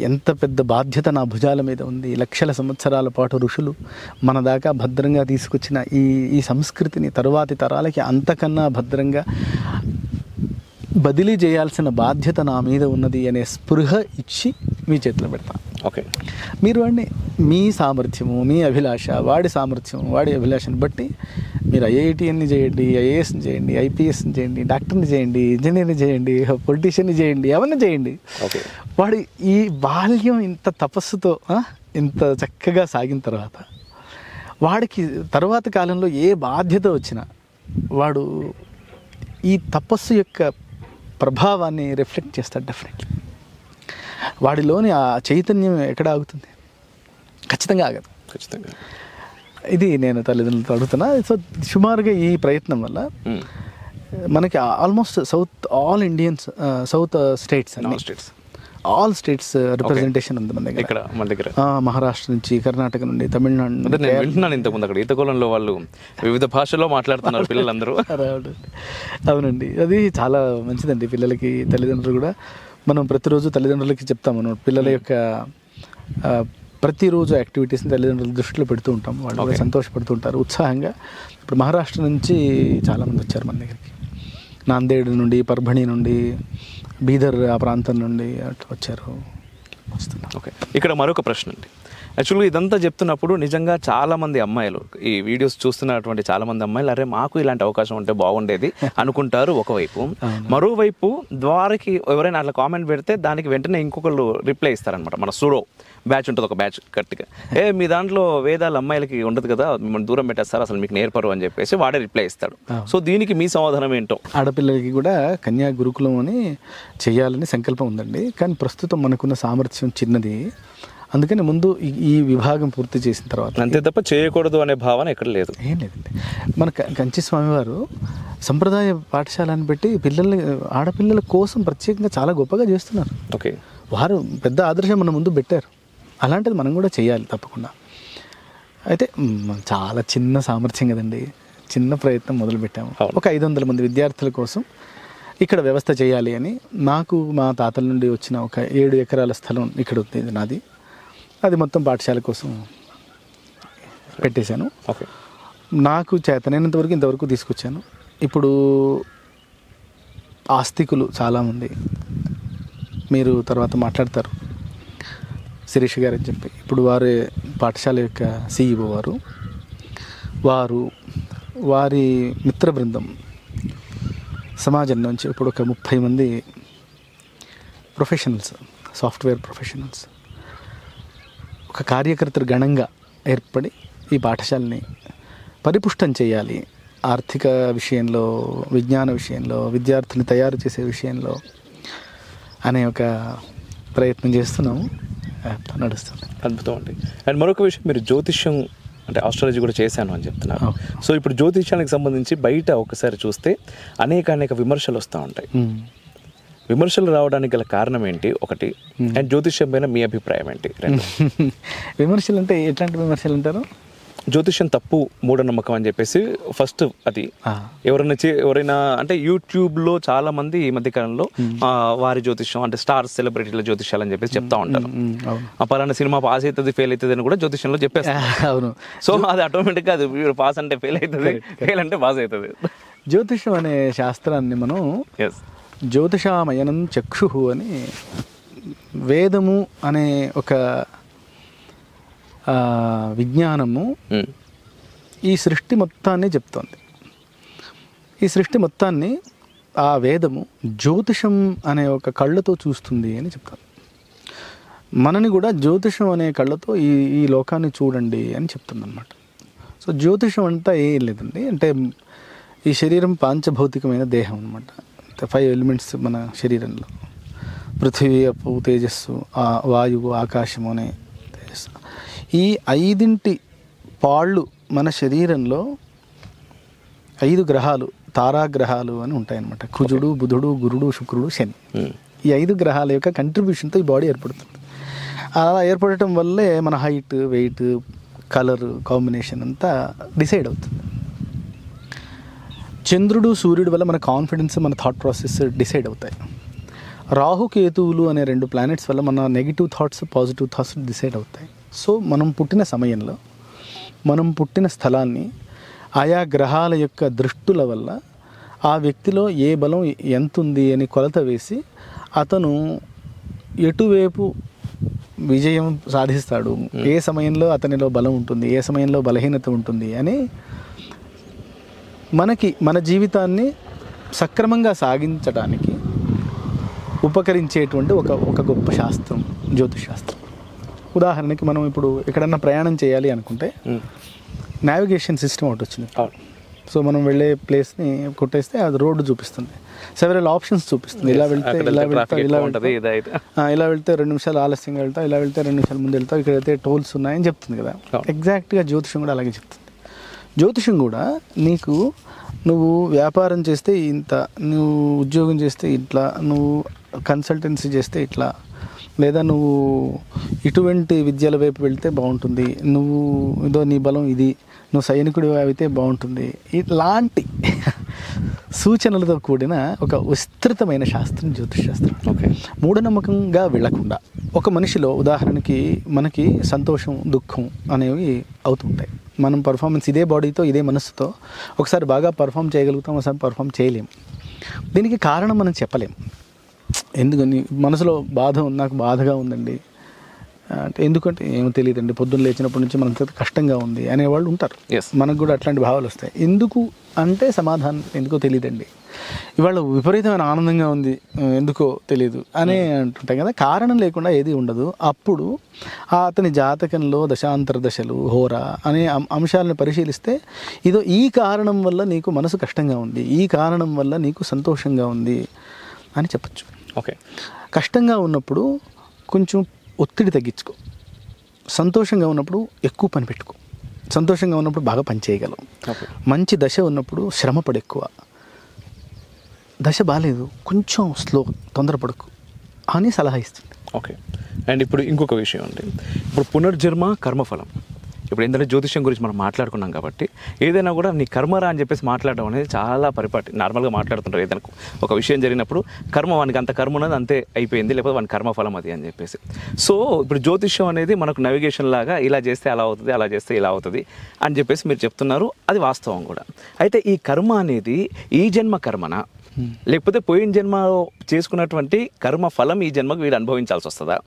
ఎంత పెద్ద బాధ్యత నా భుజాల మీద ఉంది. లక్షల సంవత్సరాల పాటు ఋషులు మన దాకా భద్రంగా తీసుకొచ్చిన ఈ సంస్కృతిని తరువాతి తరాలకి అంతకన్నా భద్రంగా బదిలీ చేయాల్సిన బాధ్యత నా మీద ఉన్నది అనే స్పృహ ఇచ్చి మీ చేతిలో పెడతాను. ఓకే. మీరు వాడిని మీ సామర్థ్యము, మీ అభిలాష, వాడి సామర్థ్యం, వాడి అభిలాషను బట్టి మీరు IITని చేయండి, IASని చేయండి, IPSని చేయండి, డాక్టర్ని చేయండి, ఇంజనీర్ని చేయండి, పొలిటీషియన్ని చేయండి, ఎవరిని చేయండి. ఓకే. వాడి ఈ బాల్యం ఇంత తపస్సుతో ఇంత చక్కగా సాగిన తర్వాత వాడికి తరువాత కాలంలో ఏ బాధ్యత వచ్చినా వాడు ఈ తపస్సు యొక్క ప్రభావాన్ని రిఫ్లెక్ట్ చేస్తాడు. డెఫినెట్లీ వాడిలోని ఆ చైతన్యం ఎక్కడ ఆగుతుంది? ఖచ్చితంగా ఆగదు. ఖచ్చితంగా. ఇది నేను తల్లిదండ్రులతో అడుగుతున్నా. సో సుమారుగా ఈ ప్రయత్నం వల్ల మనకి almost all Indians, south states all states representation ఉంది మన దగ్గర. మహారాష్ట్ర నుంచి, కర్ణాటక నుండి, తమిళనాడు నుండి. నేను వింటున్నాను ఇంతకుముందు అక్కడ ఈతకోలంలో వాళ్ళు వివిధ భాషల్లో మాట్లాడుతున్నారు పిల్లలందరూ. అవునండి, అది చాలా మంచిదండి పిల్లలకి. తల్లిదండ్రులు కూడా మనం ప్రతిరోజు తల్లిదండ్రులకి చెప్తాము అన్నమాట. పిల్లల యొక్క ప్రతిరోజు యాక్టివిటీస్ని తల్లిదండ్రుల దృష్టిలో పెడుతూ ఉంటాం. వాళ్ళు కూడా సంతోషపడుతూ ఉంటారు ఉత్సాహంగా. ఇప్పుడు మహారాష్ట్ర నుంచి చాలామంది వచ్చారు మన దగ్గరికి. నాందేడ్ నుండి, పర్భణి నుండి, బీదర్ ఆ ప్రాంతం నుండి అట్లా వచ్చారు. ఓకే. ఇక్కడ మరొక ప్రశ్న అండి. యాక్చువల్గా ఇదంతా చెప్తున్నప్పుడు నిజంగా చాలామంది అమ్మాయిలు, ఈ వీడియోస్ చూస్తున్నటువంటి చాలామంది అమ్మాయిలు, అరే మాకు ఇలాంటి అవకాశం ఉంటే బాగుండేది అనుకుంటారు ఒకవైపు. మరోవైపు ద్వారకి ఎవరైనా అట్లా కామెంట్ పెడితే దానికి వెంటనే ఇంకొకళ్ళు రిప్లై ఇస్తారనమాట. మన సూడో బ్యాచ్ ఉంటుంది, ఒక బ్యాచ్ గట్టిగా, మీ దాంట్లో వేదాలు అమ్మాయిలకి ఉండదు కదా, మిమ్మల్ని దూరం పెట్టేస్తారు, అసలు మీకు నేర్పరు అని చెప్పేసి వాడే రిప్లై ఇస్తాడు. సో దీనికి మీ సమాధానం ఏంటో? ఆడపిల్లలకి కూడా కన్యా గురుకులం అని చేయాలని సంకల్పం ఉందండి. కానీ ప్రస్తుతం మనకున్న సామర్థ్యం చిన్నది. అందుకని ముందు ఈ విభాగం పూర్తి చేసిన తర్వాత, అంతే తప్ప చేయకూడదు అనే భావన ఎక్కడ లేదు. ఏం లేదండి. మన కంచి స్వామివారు సంప్రదాయ పాఠశాలను పెట్టి ఆడపిల్లల కోసం ప్రత్యేకంగా చాలా గొప్పగా చేస్తున్నారు. ఓకే. వారు పెద్ద ఆదర్శం మన ముందు పెట్టారు. అలాంటిది మనం కూడా చేయాలి తప్పకుండా. అయితే చాలా చిన్న సామర్థ్యం కదండి, చిన్న ప్రయత్నం మొదలుపెట్టాము. ఒక 500 మంది విద్యార్థుల కోసం ఇక్కడ వ్యవస్థ చేయాలి అని. నాకు మా తాతల నుండి వచ్చిన ఒక 7 ఎకరాల స్థలం ఇక్కడ ఉంది నాది. అది మొత్తం పాఠశాల కోసం పెట్టేశాను. ఓకే. నాకు చేతనైనంత వరకు ఇంతవరకు తీసుకొచ్చాను. ఇప్పుడు ఆస్తికులు చాలామంది, మీరు తర్వాత మాట్లాడతారు, శిరీష్ గారు అని చెప్పి, ఇప్పుడు వారి పాఠశాల యొక్క CEO వారి మిత్ర బృందం సమాజం నుంచి ఇప్పుడు ఒక 30 మంది ప్రొఫెషనల్స్, సాఫ్ట్వేర్ ప్రొఫెషనల్స్, ఒక కార్యకర్తలు గణంగా ఏర్పడి ఈ పాఠశాలని పరిపుష్టం చేయాలి. ఆర్థిక విషయంలో, విజ్ఞాన విషయంలో, విద్యార్థుల్ని తయారు చేసే విషయంలో అనే ఒక ప్రయత్నం చేస్తున్నాము. నడుస్తుంది. అద్భుతం అండి. అండ్ మరొక విషయం, మీరు జ్యోతిష్యం అంటే ఆస్ట్రాలజీ కూడా చేశాను అని చెప్తున్నారు. సో ఇప్పుడు జ్యోతిష్యానికి సంబంధించి బయట ఒకసారి చూస్తే అనేక విమర్శలు వస్తూ ఉంటాయి. విమర్శలు రావడానికి గల కారణం ఏంటి ఒకటి, అండ్ జ్యోతిష్యం పైన మీ అభిప్రాయం ఏంటి రెండు? విమర్శలు అంటే ఎట్లాంటి విమర్శలు అంటారు? జ్యోతిష్యం తప్పు, మూఢనమ్మకం అని చెప్పేసి ఫస్ట్ అది ఎవరైనా అంటే యూట్యూబ్లో చాలా మంది ఈ మధ్య కాలంలో వారి జ్యోతిష్యం అంటే స్టార్ సెలబ్రిటీల జ్యోతిష్యాలు అని చెప్పేసి చెప్తా ఉంటారు. ఆ పలానా సినిమా పాస్ అవుతుంది ఫెయిల్ అవుతుంది అని కూడా జ్యోతిష్యంలో చెప్పేస్తారు. అవును. సో అది ఆటోమేటిక్గా అది పాస్ అంటే ఫెయిల్ అవుతుంది, ఫెయిల్ అంటే పాస్ అవుతుంది. జ్యోతిష్యం అనే శాస్త్రాన్ని మనం జ్యోతిషామయనం చక్షు అని, వేదము అనే ఒక విజ్ఞానము ఈ సృష్టి మొత్తాన్ని చెప్తోంది. ఈ సృష్టి మొత్తాన్ని ఆ వేదము జ్యోతిషం అనే ఒక కళ్ళతో చూస్తుంది అని చెప్తాను. మనని కూడా జ్యోతిషం అనే కళ్ళతో ఈ లోకాన్ని చూడండి అని చెప్తుంది అనమాట. సో జ్యోతిషం అంతా ఏం లేదండి, అంటే ఈ శరీరం పాంచభౌతికమైన దేహం అనమాట. 5 ఎలిమెంట్స్ మన శరీరంలో, పృథివీ, అప్పు, తేజస్సు, వాయువు, ఆకాశము అనే తేజస్సు. ఈ 5 పాళ్ళు మన శరీరంలో 5 గ్రహాలు, తారాగ్రహాలు అని ఉంటాయన్నమాట. కుజుడు, బుధుడు, గురుడు, శుక్రుడు, శని. ఈ 5 గ్రహాల యొక్క కంట్రిబ్యూషన్తో ఈ బాడీ ఏర్పడుతుంది. అలా ఏర్పడటం వల్లే మన హైట్, వెయిట్, కలర్ కాంబినేషన్ అంతా డిసైడ్ అవుతుంది. చంద్రుడు, సూర్యుడు వల్ల మన కాన్ఫిడెన్స్, మన థాట్ ప్రాసెస్ డిసైడ్ అవుతాయి. రాహుకేతువులు అనే 2 ప్లానెట్స్ వల్ల మన negative thoughts, positive thoughts decide అవుతాయి. సో మనం పుట్టిన సమయంలో, మనం పుట్టిన స్థలాన్ని ఆయా గ్రహాల యొక్క దృష్టుల వల్ల ఆ వ్యక్తిలో ఏ బలం ఎంత ఉంది అని కొలత వేసి అతను ఎటువైపు విజయం సాధిస్తాడు, ఏ సమయంలో అతనిలో బలం ఉంటుంది, ఏ సమయంలో బలహీనత ఉంటుంది అని మనకి మన జీవితాన్ని సక్రమంగా సాగించడానికి ఉపకరించేటువంటి ఒక గొప్ప శాస్త్రం జ్యోతిష్ శాస్త్రం. ఉదాహరణకి మనం ఇప్పుడు ఎక్కడన్నా ప్రయాణం చేయాలి అనుకుంటే నావిగేషన్ సిస్టమ్ ఒకటి వచ్చింది. సో మనం వెళ్ళే ప్లేస్ని కొట్టేస్తే అది రోడ్డు చూపిస్తుంది, సెవెరల్ ఆప్షన్స్ చూపిస్తుంది. ఇలా వెళ్తే 2 నిమిషాలు ఆలస్యంగా వెళ్తాం, ఇలా వెళ్తే 2 నిమిషాలు ముందు వెళ్తాం, ఇక్కడైతే టోల్స్ ఉన్నాయని చెప్తుంది కదా. ఎగ్జాక్ట్గా జ్యోతిషం కూడా అలాగే చెప్తుంది. జ్యోతిషం కూడా నువ్వు వ్యాపారం చేస్తే ఇంత, నువ్వు ఉద్యోగం చేస్తే ఇట్లా, నువ్వు కన్సల్టెన్సీ చేస్తే ఇట్లా, లేదా నువ్వు ఇటువంటి విద్యల వైపు వెళ్తే బాగుంటుంది, నువ్వు నీ బలం ఇది, నువ్వు సైనికుడు అయితే బాగుంటుంది, ఇలాంటి సూచనలతో కూడిన ఒక విస్తృతమైన శాస్త్రం జ్యోతిష్ శాస్త్రం. మూఢనమ్మకంగా వెళ్లకుండా ఒక మనిషిలో ఉదాహరణకి మనకి సంతోషం, దుఃఖం అనేవి అవుతుంటాయి. మనం పర్ఫార్మెన్స్ ఇదే బాడీతో, ఇదే మనస్సుతో ఒకసారి బాగా పర్ఫామ్ చేయగలుగుతాం, ఒకసారి పర్ఫామ్ చేయలేం. దీనికి కారణం మనం చెప్పలేం. ఎందుకని మనసులో బాధ నాకు బాధగా ఉందండి అంటే, ఎందుకంటే ఏమో తెలియదండి, పొద్దున్న లేచినప్పటి నుంచి మనకు కష్టంగా ఉంది అనేవాళ్ళు ఉంటారు. మనకు కూడా అట్లాంటి భావాలు వస్తాయి. ఎందుకు అంటే సమాధానం ఎందుకో తెలియదండి, ఇవాళ విపరీతమైన ఆనందంగా ఉంది, ఎందుకో తెలియదు అని అంటుంటాం కదా. కారణం లేకుండా ఏది ఉండదు. అప్పుడు అతని జాతకంలో దశాంతర దశలు, హోరా అనే అంశాలను పరిశీలిస్తే ఇదో ఈ కారణం వల్ల నీకు మనసు కష్టంగా ఉంది, ఈ కారణం వల్ల నీకు సంతోషంగా ఉంది అని చెప్పచ్చు. కష్టంగా ఉన్నప్పుడు కొంచెం ఒత్తిడి తగ్గించుకో, సంతోషంగా ఉన్నప్పుడు ఎక్కువ పని పెట్టుకో, సంతోషంగా ఉన్నప్పుడు బాగా పని చేయగలవు, మంచి దశ ఉన్నప్పుడు శ్రమపడు ఎక్కువ, దశ బాగాలేదు కొంచెం స్లో, తొందరపడకు అని సలహా ఇస్తుంది. అండ్ ఇప్పుడు ఇంకొక విషయం అండి, ఇప్పుడు పునర్జన్మ కర్మఫలం, ఇప్పుడు ఏంటంటే జ్యోతిష్యం గురించి మనం మాట్లాడుకున్నాం కాబట్టి ఏదైనా కూడా నీ కర్మరా అని చెప్పేసి మాట్లాడడం అనేది చాలా పరిపాటి. నార్మల్గా మాట్లాడుతుంటారు, ఏదైనా ఒక విషయం జరిగినప్పుడు కర్మ, వానికి అంత కర్మ ఉన్నది అంతే అయిపోయింది, లేకపోతే వాని కర్మఫలం అది అని చెప్పేసి. సో ఇప్పుడు జ్యోతిష్యం అనేది మనకు నావిగేషన్ లాగా, ఇలా చేస్తే అలా అవుతుంది, అలా చేస్తే ఇలా అవుతుంది అని చెప్పేసి మీరు చెప్తున్నారు, అది వాస్తవం కూడా. అయితే ఈ కర్మ అనేది ఈ జన్మ కర్మనా, లేకపోతే పోయిన జన్మలో చేసుకున్నటువంటి కర్మ ఫలం ఈ జన్మకు వీడు అనుభవించాల్సి వస్తుందా?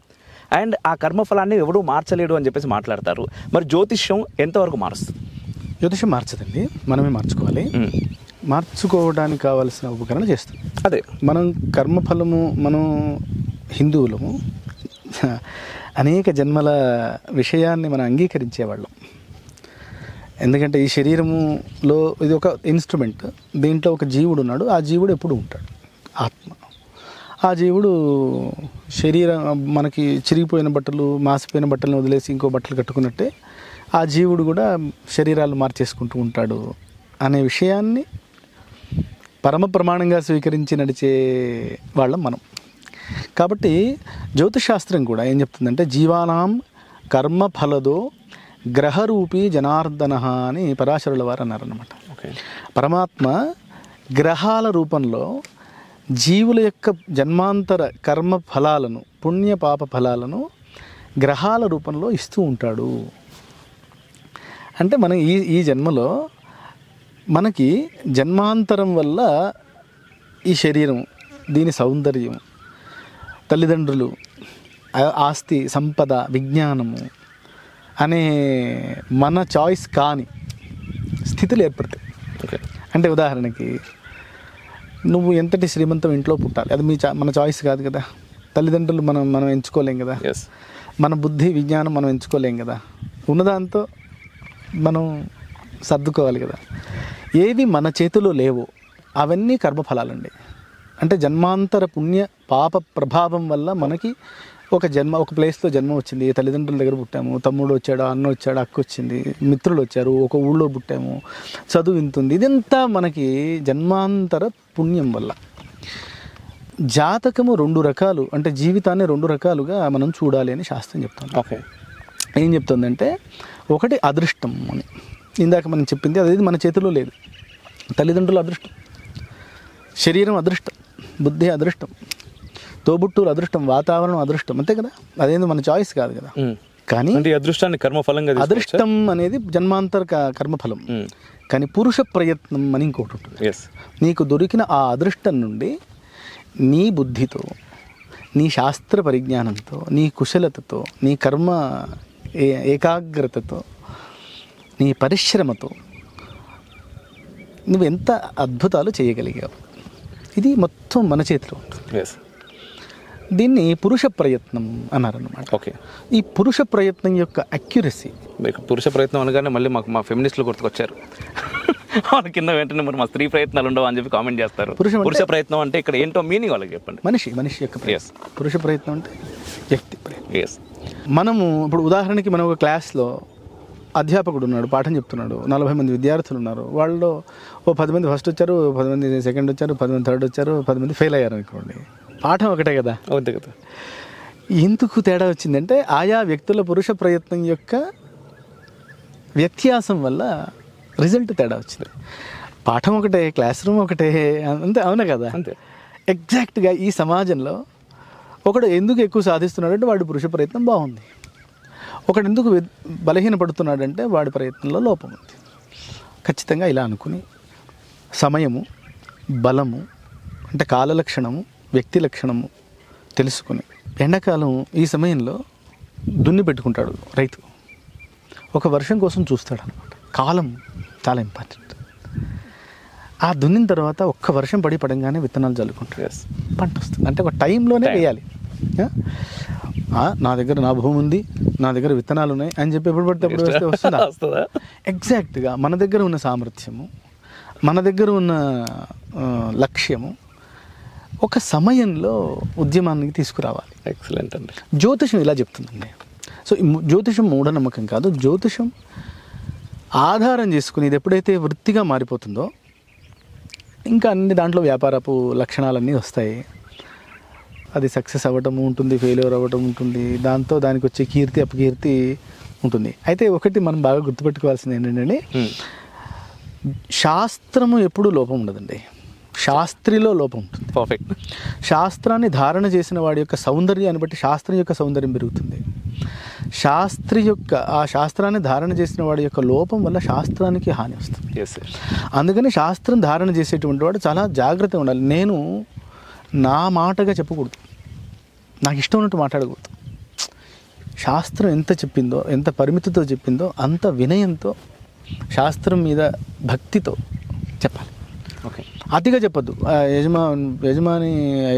అండ్ ఆ కర్మఫలాన్ని ఎవడూ మార్చలేడు అని చెప్పేసి మాట్లాడతారు. మరి జ్యోతిష్యం ఎంతవరకు మారుస్తుంది? జ్యోతిష్యం మార్చదండి, మనమే మార్చుకోవాలి. మార్చుకోవడానికి కావాల్సిన ఉపకరణ చేస్తాం. అదే మనం కర్మఫలము, మనం హిందువులము అనేక జన్మల విషయాన్ని మనం అంగీకరించేవాళ్ళం. ఎందుకంటే ఈ శరీరములో ఇది ఒక ఇన్స్ట్రుమెంట్, దీంట్లో ఒక జీవుడు ఉన్నాడు, ఆ జీవుడు ఎప్పుడు ఉంటాడు, ఆత్మ. ఆ జీవుడు శరీరం మనకి చిరిగిపోయిన బట్టలు, మాసిపోయిన బట్టలను వదిలేసి ఇంకో బట్టలు కట్టుకున్నట్టే ఆ జీవుడు కూడా శరీరాలు మార్చేసుకుంటూ ఉంటాడు అనే విషయాన్ని పరమ ప్రమాణంగా స్వీకరించి నడిచే వాళ్ళం మనం. కాబట్టి జ్యోతిషాస్త్రం కూడా ఏం చెప్తుందంటే జీవానాం కర్మ ఫలదో గ్రహరూపీ జనార్దన అని పరాశరుల వారు అన్నారన్నమాట. పరమాత్మ గ్రహాల రూపంలో జీవుల యొక్క జన్మాంతర కర్మ ఫలాలను, పుణ్య పాప ఫలాలను గ్రహాల రూపంలో ఇస్తూ ఉంటాడు. అంటే మనం ఈ జన్మలో మనకి జన్మాంతరం వల్ల ఈ శరీరం, దీని సౌందర్యం, తల్లిదండ్రులు, ఆస్తి, సంపద, విజ్ఞానము అనే మన చాయిస్ కాని స్థితులు ఏర్పడతాయి. అంటే ఉదాహరణకి నువ్వు ఎంతటి శ్రీమంతం ఇంట్లో పుట్టాలి, అది మన చాయిస్ కాదు కదా. తల్లిదండ్రులు మనం ఎంచుకోలేం కదా. మన బుద్ధి, విజ్ఞానం మనం ఎంచుకోలేం కదా. ఉన్నదాంతో మనం సర్దుకోవాలి కదా. ఏవి మన చేతిలో లేవో అవన్నీ కర్మఫలాలండి. అంటే జన్మాంతర పుణ్య పాప ప్రభావం వల్ల మనకి ఒక ప్లేస్లో జన్మ వచ్చింది, తల్లిదండ్రుల దగ్గర పుట్టాము, తమ్ముడు వచ్చాడు, అన్న వచ్చాడు, అక్క వచ్చింది, మిత్రులు వచ్చారు, ఒక ఊళ్ళో పుట్టాము, చదువు ఇంతుంది. ఇదంతా మనకి జన్మాంతర పుణ్యం వల్ల. జాతకము 2 రకాలు, అంటే జీవితాన్ని 2 రకాలుగా మనం చూడాలి అని శాస్త్రం చెప్తుంది. ఏం చెప్తుందంటే ఒకటి అదృష్టం అని, ఇందాక మనం చెప్పింది, అది మన చేతిలో లేదు. తల్లిదండ్రులు అదృష్టం, శరీరం అదృష్టం, బుద్ధి అదృష్టం, తోబుట్టువులు అదృష్టం, వాతావరణం అదృష్టం, అంతే కదా. అదేంది మన చాయిస్ కాదు కదా. కానీ అదృష్టాన్ని కర్మఫలంగా, అదృష్టం అనేది జన్మాంతర కర్మఫలం. కానీ పురుష ప్రయత్నం అని ఇంకోటి ఉంటుంది. నీకు దొరికిన ఆ అదృష్టం నుండి నీ బుద్ధితో, నీ శాస్త్ర పరిజ్ఞానంతో, నీ కుశలతతో, నీ కర్మ ఏకాగ్రతతో, నీ పరిశ్రమతో నువ్వు ఎంత అద్భుతాలు చేయగలిగావు. ఇది మొత్తం మన చేతిలో ఉంటుంది. దీన్ని పురుష ప్రయత్నం అన్నారన్నమాట. ఈ పురుష ప్రయత్నం యొక్క అక్యురసీ, పురుష ప్రయత్నం అనగానే మళ్ళీ మా ఫెమినిస్టులు గుర్తుకొచ్చారు. వాళ్ళ కింద వెంటనే మరి మా స్త్రీ ప్రయత్నాలు ఉండవు అని చెప్పి కామెంట్ చేస్తారు. పురుష ప్రయత్నం అంటే ఇక్కడ ఏంటో మీనింగ్ వాళ్ళకి చెప్పండి. మనిషి యొక్క ప్రయత్నం. పురుష ప్రయత్నం అంటే వ్యక్తి ప్రయత్నం. మనము ఇప్పుడు ఉదాహరణకి మనం ఒక క్లాస్లో అధ్యాపకుడు ఉన్నాడు, పాఠం చెప్తున్నాడు, 40 మంది విద్యార్థులు ఉన్నారు. వాళ్ళు 10 మంది ఫస్ట్ వచ్చారు, 10 మంది సెకండ్ వచ్చారు, 10 మంది థర్డ్ వచ్చారు, 10 మంది ఫెయిల్ అయ్యారు అనుకోండి. పాఠం ఒకటే కదా. ఎందుకు తేడా వచ్చిందంటే ఆయా వ్యక్తుల పురుష ప్రయత్నం యొక్క వ్యత్యాసం వల్ల రిజల్ట్ తేడా వచ్చింది. పాఠం ఒకటే, క్లాస్ రూమ్ ఒకటే, అంతే. అవునా కదా. అంతే. ఎగ్జాక్ట్గా ఈ సమాజంలో ఒకడు ఎందుకు ఎక్కువ సాధిస్తున్నాడంటే వాడి పురుష ప్రయత్నం బాగుంది, ఒకడు ఎందుకు బలహీనపడుతున్నాడంటే వాడి ప్రయత్నంలో లోపం ఉంది. ఖచ్చితంగా ఇలా అనుకుని సమయము, బలము, అంటే కాల లక్షణము, వ్యక్తి లక్షణము తెలుసుకుని ఎండాకాలం ఈ సమయంలో దున్ని పెట్టుకుంటాడు రైతు. ఒక వర్షం కోసం చూస్తాడు అనమాట. కాలం చాలా ఇంపార్టెంట్. ఆ దున్నిన తర్వాత ఒక్క వర్షం పడంగానే విత్తనాలు చల్లుకుంటాడు, పంట వస్తుంది. అంటే ఒక టైంలోనే వేయాలి. నా దగ్గర నా భూమి ఉంది, నా దగ్గర విత్తనాలు ఉన్నాయి అని చెప్పి ఎప్పుడు పడితే అప్పుడు వేస్తే వస్తుందా? ఎగ్జాక్ట్గా మన దగ్గర ఉన్న సామర్థ్యము, మన దగ్గర ఉన్న లక్ష్యము ఒక సమయంలో ఉద్యమానికి తీసుకురావాలి. ఎక్సలెంట్ అండి. జ్యోతిషం ఇలా చెప్తుందండి. సో జ్యోతిషం మూఢనమ్మకం కాదు. జ్యోతిషం ఆధారం చేసుకుని ఇది ఎప్పుడైతే వృత్తిగా మారిపోతుందో ఇంకా అన్ని దాంట్లో వ్యాపారపు లక్షణాలన్నీ వస్తాయి. అది సక్సెస్ అవ్వటం ఉంటుంది, ఫెయిల్యూర్ అవ్వటం ఉంటుంది, దానికి వచ్చే కీర్తి అపకీర్తి ఉంటుంది. అయితే ఒకటి మనం బాగా గుర్తుపెట్టుకోవాల్సింది ఏంటంటే శాస్త్రము ఎప్పుడూ లోపం ఉండదండి, శాస్త్రిలో లోపం ఉంటుంది. పర్ఫెక్ట్. శాస్త్రాన్ని ధారణ చేసిన వాడి యొక్క సౌందర్యాన్ని బట్టి శాస్త్రం యొక్క సౌందర్యం పెరుగుతుంది. ఆ శాస్త్రాన్ని ధారణ చేసిన వాడి యొక్క లోపం వల్ల శాస్త్రానికి హాని వస్తుంది. అందుకని శాస్త్రం ధారణ చేసేటువంటి వాడు చాలా జాగ్రత్తగా ఉండాలి. నేను నా మాటగా చెప్పకూడదు, నాకు ఇష్టం ఉన్నట్టు మాట్లాడకూడదు. శాస్త్రం ఎంత చెప్పిందో, ఎంత పరిమితితో చెప్పిందో అంత వినయంతో, శాస్త్రం మీద భక్తితో చెప్పాలి. ఓకే. అతిగా చెప్పద్దు. యజమాని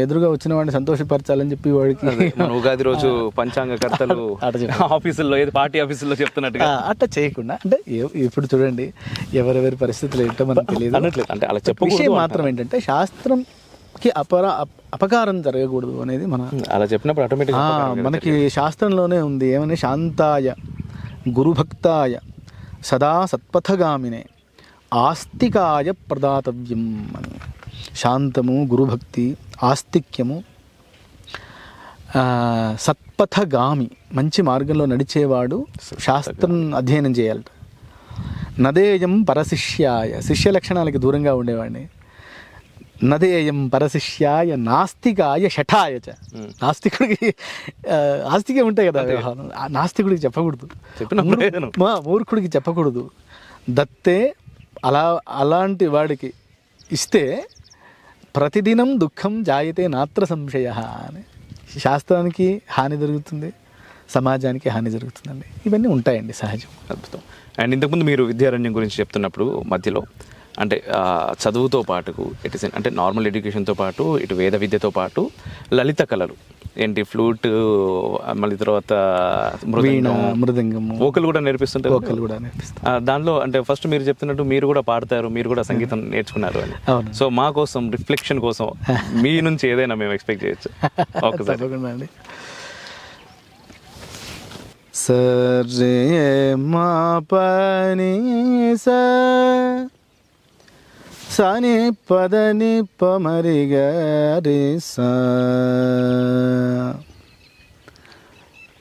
ఎదురుగా వచ్చిన వాడిని సంతోషపరచాలని చెప్పి వాడికి ఉగాది రోజు పంచాంగకర్తలు ఆఫీసుల్లో, ఏది పార్టీ ఆఫీసుల్లో చెప్తున్నట్టుగా అట్లా చేయకుండా, అంటే ఇప్పుడు చూడండి ఎవరెవరి పరిస్థితులు ఏంటో మనకు తెలియదు అనట్లేదు. అంటే అలా చెప్ప విషయం మాత్రం ఏంటంటే శాస్త్రంకి అపకారం జరగకూడదు అనేది మన అలా చెప్పినప్పుడు ఆటోమేటిక్ మనకి శాస్త్రంలోనే ఉంది. ఏమని శాంతాయ గురుభక్తాయ సదా సత్పథగామినే ఆస్తికాయ ప్రదాతవ్యం అని. శాంతము, గురుభక్తి, ఆస్తిక్యము, సత్పథగామి, మంచి మార్గంలో నడిచేవాడు శాస్త్రం అధ్యయనం చేయాలట. నదేయం పరశిష్యాయ, శిష్య లక్షణాలకి దూరంగా ఉండేవాడిని. నదేయం పరశిష్యాయ నాస్తికాయ షఠాయ చ. నాస్తికుడికి ఆస్తికే ఉంటాయి కదా వ్యవహారం, ఆ నాస్తికుడికి చెప్పకూడదు, మూర్ఖుడికి చెప్పకూడదు. దత్తే అలాంటి వాడికి ఇస్తే ప్రతిదినం దుఃఖం జాయతే నాత్ర సంశయ అని. శాస్త్రానికి హాని జరుగుతుంది, సమాజానికి హాని జరుగుతుందండి. ఇవన్నీ ఉంటాయండి సహజం. అద్భుతం. అండ్ ఇంతకుముందు మీరు విద్యారణ్యం గురించి చెప్తున్నప్పుడు మధ్యలో అంటే చదువుతో పాటు అంటే నార్మల్ ఎడ్యుకేషన్తో పాటు ఇటు వేద విద్యతో పాటు లలిత కళలు ఏంటి, ఫ్లూట్, మళ్ళీ తర్వాత మృదంగము, వోకల్ కూడా నేర్పిస్తుంటారు. వోకల్ కూడా నేర్పిస్తారు. దానిలో అంటే ఫస్ట్ మీరు చెప్తున్నట్టు మీరు కూడా పాడతారు, మీరు కూడా సంగీతం నేర్చుకున్నారు అని. సో మా కోసం రిఫ్లెక్షన్ కోసం మీ నుంచి ఏదైనా మేము ఎక్స్పెక్ట్ చేయొచ్చు ఒకసారి. అండి. సరే మా పని సని పదని పమరి గరి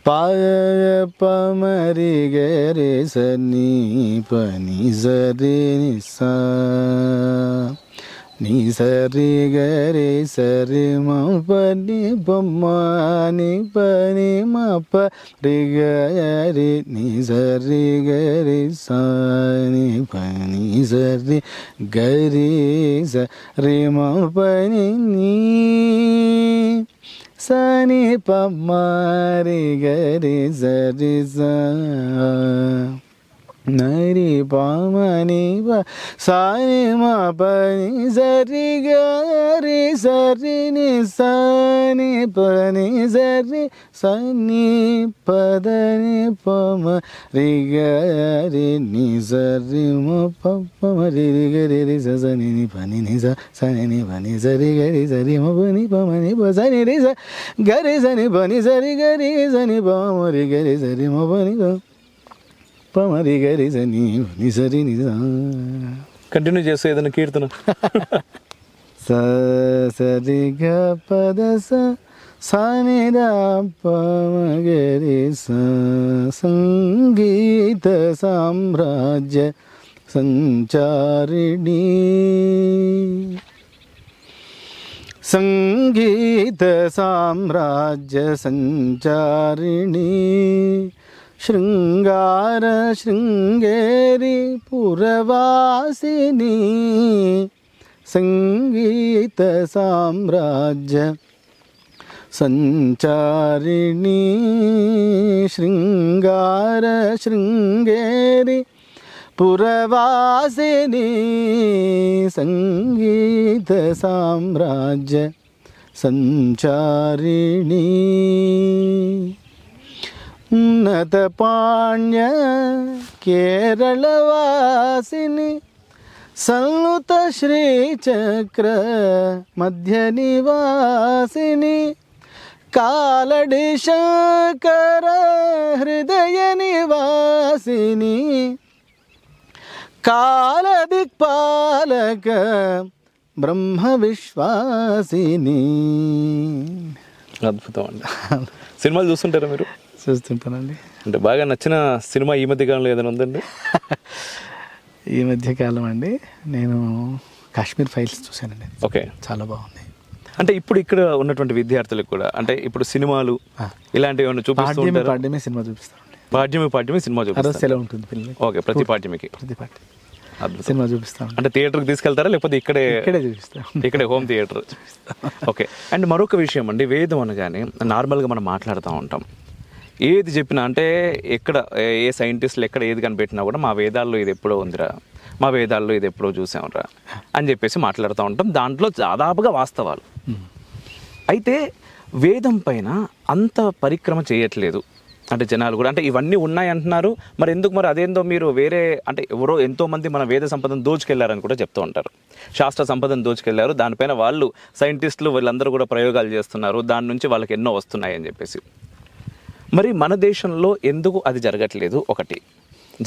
పాయ పమరి గరి సని పని సరి నిసా నీ సరి గరి సరి మా పని బొమ్మని పని మా పరి గరి నీ సరి గరి సాని పని సరి గరి సరి మా పని నీ సని పమ్మరి గరి సరి సా నరి పామని సాని మా పని సరి గరి సరి ని సాని పని సరి సని పదని పమ రి గరి ని సరి మా పమరి గరి రి సని ని పని ని సని ని పని సరి గరి సరి మా పని పమని సని రి గరి సని పని సరి గరి సని పమరి గరి సరి మా పని పమరి గరి సని సరి నిజా. కంటిన్యూ చేస్తే ఏదైనా కీర్తన. సరి గ పద సని ద పమగరి సంగీత సామ్రాజ్య సంచారిణి సంగీత సామ్రాజ్య సంచారిణి శృంగార శృంగేరి పురవాసిని సంగీత సామ్రాజ్య సంచారిణి శృంగార శృంగేరి పురవాసిని సంగీత సామ్రాజ్య సంచారిణి ఉన్నత పాణ్య కేరళవాసిని సన్నుత శ్రీచక్ర మధ్య నివాసిని కాలడి శంకర హృదయ నివాసిని కాలదిక్పాలక బ్రహ్మ విశ్వాసిని. అద్భుతం అండి. సినిమాలు చూస్తుంటారా మీరు? చూస్తుంటానండి. అంటే బాగా నచ్చిన సినిమా ఈ మధ్య కాలంలో ఏదైనా ఉందండి? ఈ మధ్య కాలం అండి నేను కాశ్మీర్ ఫైల్స్ చూశానండి. ఓకే, చాలా బాగుంది. అంటే ఇప్పుడు ఇక్కడ ఉన్నటువంటి విద్యార్థులకు కూడా అంటే ఇప్పుడు సినిమాలు ఇలాంటివి ఏమైనా చూపిస్తుంటారు? పాడ్యమే సినిమా చూపిస్తామండి. పాడ్యమే సినిమా చూపిస్తారు. ఎలా ఉంటుంది పిల్లలకి? ఓకే, ప్రతి పాడ్యమికి సినిమా చూపిస్తాం. అంటే థియేటర్కి తీసుకెళ్తారా లేకపోతే ఇక్కడే చూపిస్తాం? ఇక్కడే హోమ్ థియేటర్. ఓకే. అండ్ మరొక విషయం అండి, వేదం అనగానే నార్మల్గా మనం మాట్లాడుతూ ఉంటాం, ఏది చెప్పినా అంటే ఎక్కడ ఏ సైంటిస్టులు ఎక్కడ ఏది కనిపెట్టినా కూడా మా వేదాల్లో ఇది ఎప్పుడో ఉందిరా, మా వేదాల్లో ఇది ఎప్పుడో చూసాంరా అని చెప్పేసి మాట్లాడుతూ ఉంటాం. దాంట్లో దాదాపుగా వాస్తవాలు. అయితే వేదం పైన అంత పరిక్రమ చేయట్లేదు అంటే జనాలు కూడా. అంటే ఇవన్నీ ఉన్నాయి అంటున్నారు, మరి ఎందుకు మరి అదేందో మీరు వేరే అంటే ఎవరో ఎంతోమంది మన వేద సంపదను దోచుకెళ్లారని కూడా చెప్తూ ఉంటారు. శాస్త్ర సంపదను దోచుకెళ్లారు, దానిపైన వాళ్ళు సైంటిస్టులు వీళ్ళందరూ కూడా ప్రయోగాలు చేస్తున్నారు, దాని నుంచి వాళ్ళకి ఎన్నో వస్తున్నాయి అని చెప్పేసి. మరి మన దేశంలో ఎందుకు అది జరగట్లేదు? ఒకటి,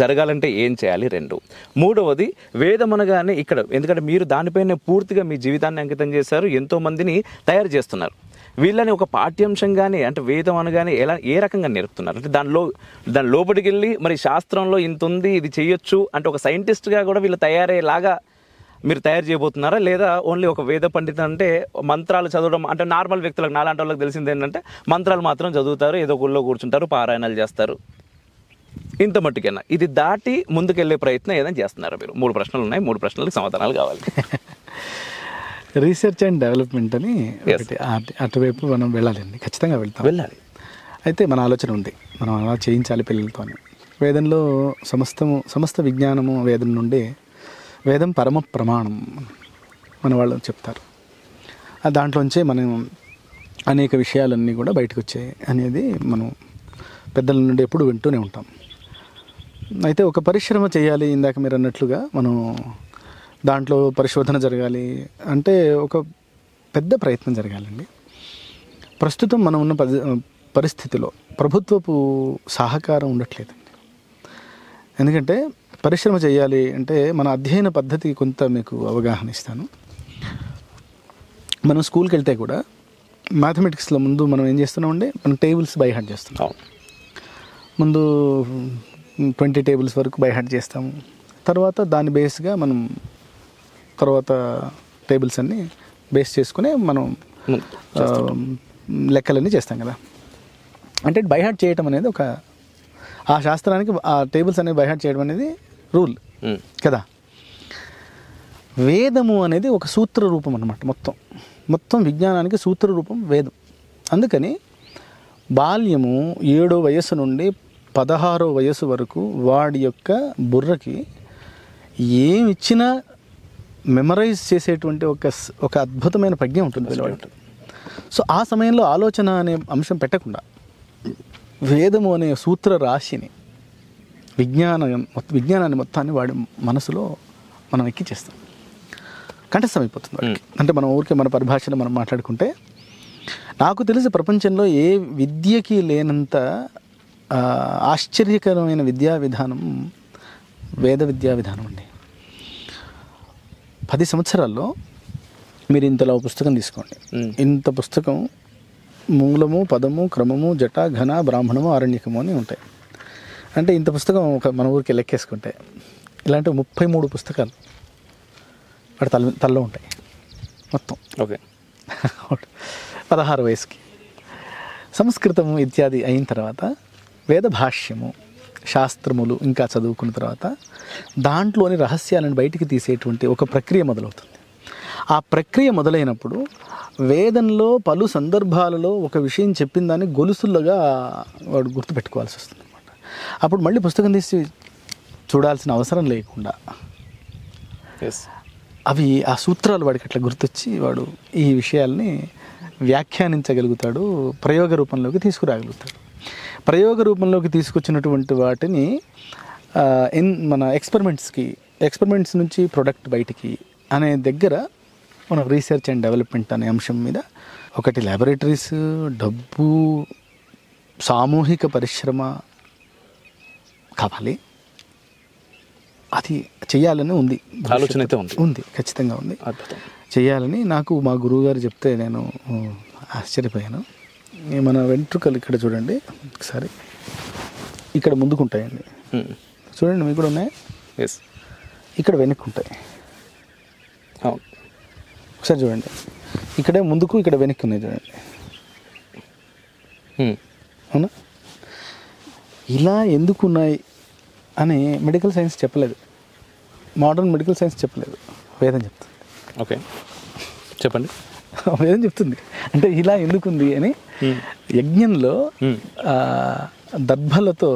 జరగాలంటే ఏం చేయాలి? 2, మూడవది వేదం అనగానే ఇక్కడ, ఎందుకంటే మీరు దానిపైన పూర్తిగా మీ జీవితాన్ని అంకితం చేశారు, ఎంతోమందిని తయారు చేస్తున్నారు. వీళ్ళని ఒక పాఠ్యాంశంగానే, అంటే వేదం అనగానే ఏ రకంగా నేర్పుతున్నారు? అంటే దాని లోపలికి వెళ్ళి మరి శాస్త్రంలో ఇంత ఉంది, ఇది చేయొచ్చు అంటే ఒక సైంటిస్ట్గా కూడా వీళ్ళు తయారయ్యేలాగా మీరు తయారు చేయబోతున్నారా? లేదా ఓన్లీ ఒక వేద పండిత అంటే మంత్రాలు చదవడం, అంటే నార్మల్ వ్యక్తులకు, నాలాంటి వాళ్ళకి తెలిసింది ఏంటంటే మంత్రాలు మాత్రం చదువుతారు, ఏదో గుళ్ళో కూర్చుంటారు, పారాయణాలు చేస్తారు, ఇంత మట్టుకైనా. ఇది దాటి ముందుకెళ్ళే ప్రయత్నం ఏదైనా చేస్తున్నారా మీరు? 3 ప్రశ్నలు ఉన్నాయి, 3 ప్రశ్నలకు సమాధానాలు కావాలి. రీసెర్చ్ అండ్ డెవలప్మెంట్ అని ఒకటి, అటువైపు మనం వెళ్ళాలండి, ఖచ్చితంగా వెళ్ళాలి. అయితే మన ఆలోచన ఉంది, మనం అలా చేయించాలి పిల్లలతో. వేదంలో సమస్త విజ్ఞానము వేదం నుండి, వేదం పరమ ప్రమాణం మన వాళ్ళు చెప్తారు. దాంట్లోంచే మనం అనేక విషయాలన్నీ కూడా బయటకు వచ్చాయి అనేది మనం పెద్దల నుండి ఎప్పుడు వింటూనే ఉంటాం. అయితే ఒక పరిశ్రమ చేయాలి, ఇందాక మీరు అన్నట్లుగా మనం దాంట్లో పరిశోధన జరగాలి అంటే ఒక పెద్ద ప్రయత్నం జరగాలండి. ప్రస్తుతం మనం ఉన్న పరిస్థితిలో ప్రభుత్వపు సహకారం ఉండట్లేదండి. ఎందుకంటే పరిశ్రమ చేయాలి అంటే మన అధ్యయన పద్ధతి కొంత మీకు అవగాహన ఇస్తాను. మనం స్కూల్కి వెళ్తే కూడా మ్యాథమెటిక్స్లో ముందు మనం ఏం చేస్తున్నామంటే మనం టేబుల్స్ బై హార్ట్ చేస్తున్నాం. ముందు 20 టేబుల్స్ వరకు బై హార్ట్ చేస్తాము. తర్వాత దాని బేస్గా మనం తర్వాత టేబుల్స్ అన్నీ బేస్ చేసుకుని మనం లెక్కలన్నీ చేస్తాం కదా. అంటే బై హార్ట్ చేయటం అనేది ఒక, ఆ శాస్త్రానికి ఆ టేబుల్స్ అనేవి బై హార్ట్ చేయడం అనేది రూల్ కదా. వేదము అనేది ఒక సూత్ర రూపం అన్నమాట. మొత్తం విజ్ఞానానికి సూత్ర రూపం వేదం. అందుకని బాల్యము 7వ వయస్సు నుండి 16వ వయస్సు వరకు వాడి యొక్క బుర్రకి ఏమి ఇచ్చినా మెమరైజ్ చేసేటువంటి ఒక అద్భుతమైన ప్రజ్ఞ ఉంటుంది. సో ఆ సమయంలో ఆలోచన అనే అంశం పెట్టకుండా వేదము అనే సూత్ర రాశిని, విజ్ఞానాన్ని మొత్తాన్ని వాడి మనసులో మనం ఎక్కిచేస్తాం, కంఠస్థం అయిపోతుంది వాడికి. అంటే మనం ఊరికే మన పరిభాషలో మనం మాట్లాడుకుంటే, నాకు తెలిసి ప్రపంచంలో ఏ విద్యకి లేనంత ఆశ్చర్యకరమైన విద్యా విధానం వేద విద్యా విధానం అండి. 10 సంవత్సరాల్లో మీరు ఇంతలో పుస్తకం తీసుకోండి, ఇంత పుస్తకం మూలము, పదము, క్రమము, జట, ఘన, బ్రాహ్మణము, ఆరణ్యకము అని ఉంటాయి. అంటే ఇంత పుస్తకం మన ఊరికి లెక్కేసుకుంటే ఇలాంటి 33 పుస్తకాలు వాడి తల్లో ఉంటాయి మొత్తం. ఓకే, 16 వయసుకి. సంస్కృతము ఇత్యాది అయిన తర్వాత వేద భాష్యము, శాస్త్రములు ఇంకా చదువుకున్న తర్వాత దాంట్లోని రహస్యాలను బయటికి తీసేటువంటి ఒక ప్రక్రియ మొదలవుతుంది. ఆ ప్రక్రియ మొదలైనప్పుడు వేదంలో పలు సందర్భాలలో ఒక విషయం చెప్పిన దాన్ని గొలుసులుగా వాడు గుర్తుపెట్టుకోవాల్సి వస్తుంది అనమాట. అప్పుడు మళ్ళీ పుస్తకం తీసి చూడాల్సిన అవసరం లేకుండా అవి ఆ సూత్రాలు వాడికి అట్లా గుర్తొచ్చి వాడు ఈ విషయాల్ని వ్యాఖ్యానించగలుగుతాడు, ప్రయోగ రూపంలోకి తీసుకురాగలుగుతాడు. ప్రయోగ రూపంలోకి తీసుకొచ్చినటువంటి వాటిని మన ఎక్స్పెరిమెంట్స్ నుంచి ప్రొడక్ట్ బయటికి అనే దగ్గర మన రీసెర్చ్ అండ్ డెవలప్మెంట్ అనే అంశం మీద ఒకటి ల్యాబొరేటరీస్, డబ్బు, సామూహిక పరిశ్రమ కావాలి. అది చెయ్యాలని ఉంది, ఆలోచన అయితే ఉంది, ఖచ్చితంగా ఉంది. చెయ్యాలని నాకు మా గురువుగారు చెప్తే నేను ఆశ్చర్యపోయాను. మన వెంట్రుకలు ఇక్కడ చూడండి ఒకసారి, ఇక్కడ ముందుకుంటాయండి చూడండి, మీకు కూడా ఉన్నాయి, ఇక్కడ వెనక్కుంటాయి. ఒకసారి చూడండి, ఇక్కడే ముందుకు, ఇక్కడ వెనక్కి ఉన్నాయి చూడండి, అవునా? ఇలా ఎందుకున్నాయి అని మెడికల్ సైన్స్ చెప్పలేదు, మోడర్న్ మెడికల్ సైన్స్ చెప్పలేదు, వేదం చెప్తుంది. ఓకే, చెప్పండి. వేదం చెప్తుంది. అంటే ఇలా ఎందుకుంది అని యజ్ఞంలో దర్భలతో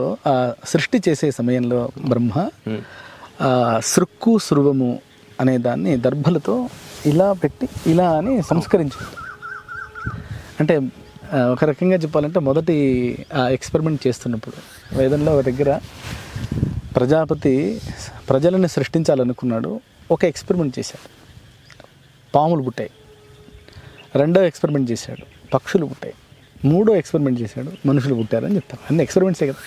సృష్టి చేసే సమయంలో బ్రహ్మ సృక్కు సృవము అనే దాన్ని దర్భలతో ఇలా పెట్టి ఇలా అని సంస్కరించింది. అంటే ఒక రకంగా చెప్పాలంటే మొదటి ఎక్స్పెరిమెంట్ చేస్తున్నప్పుడు వేదంలో ఒక దగ్గర ప్రజాపతి ప్రజలను సృష్టించాలనుకున్నాడు, ఒక ఎక్స్పెరిమెంట్ చేశాడు, పాములు పుట్టాయి. రెండో ఎక్స్పెరిమెంట్ చేశాడు, పక్షులు పుట్టాయి. మూడో ఎక్స్పెరిమెంట్ చేశాడు, మనుషులు పుట్టారని చెప్తాను. అన్ని ఎక్స్పెరిమెంట్సే కదా.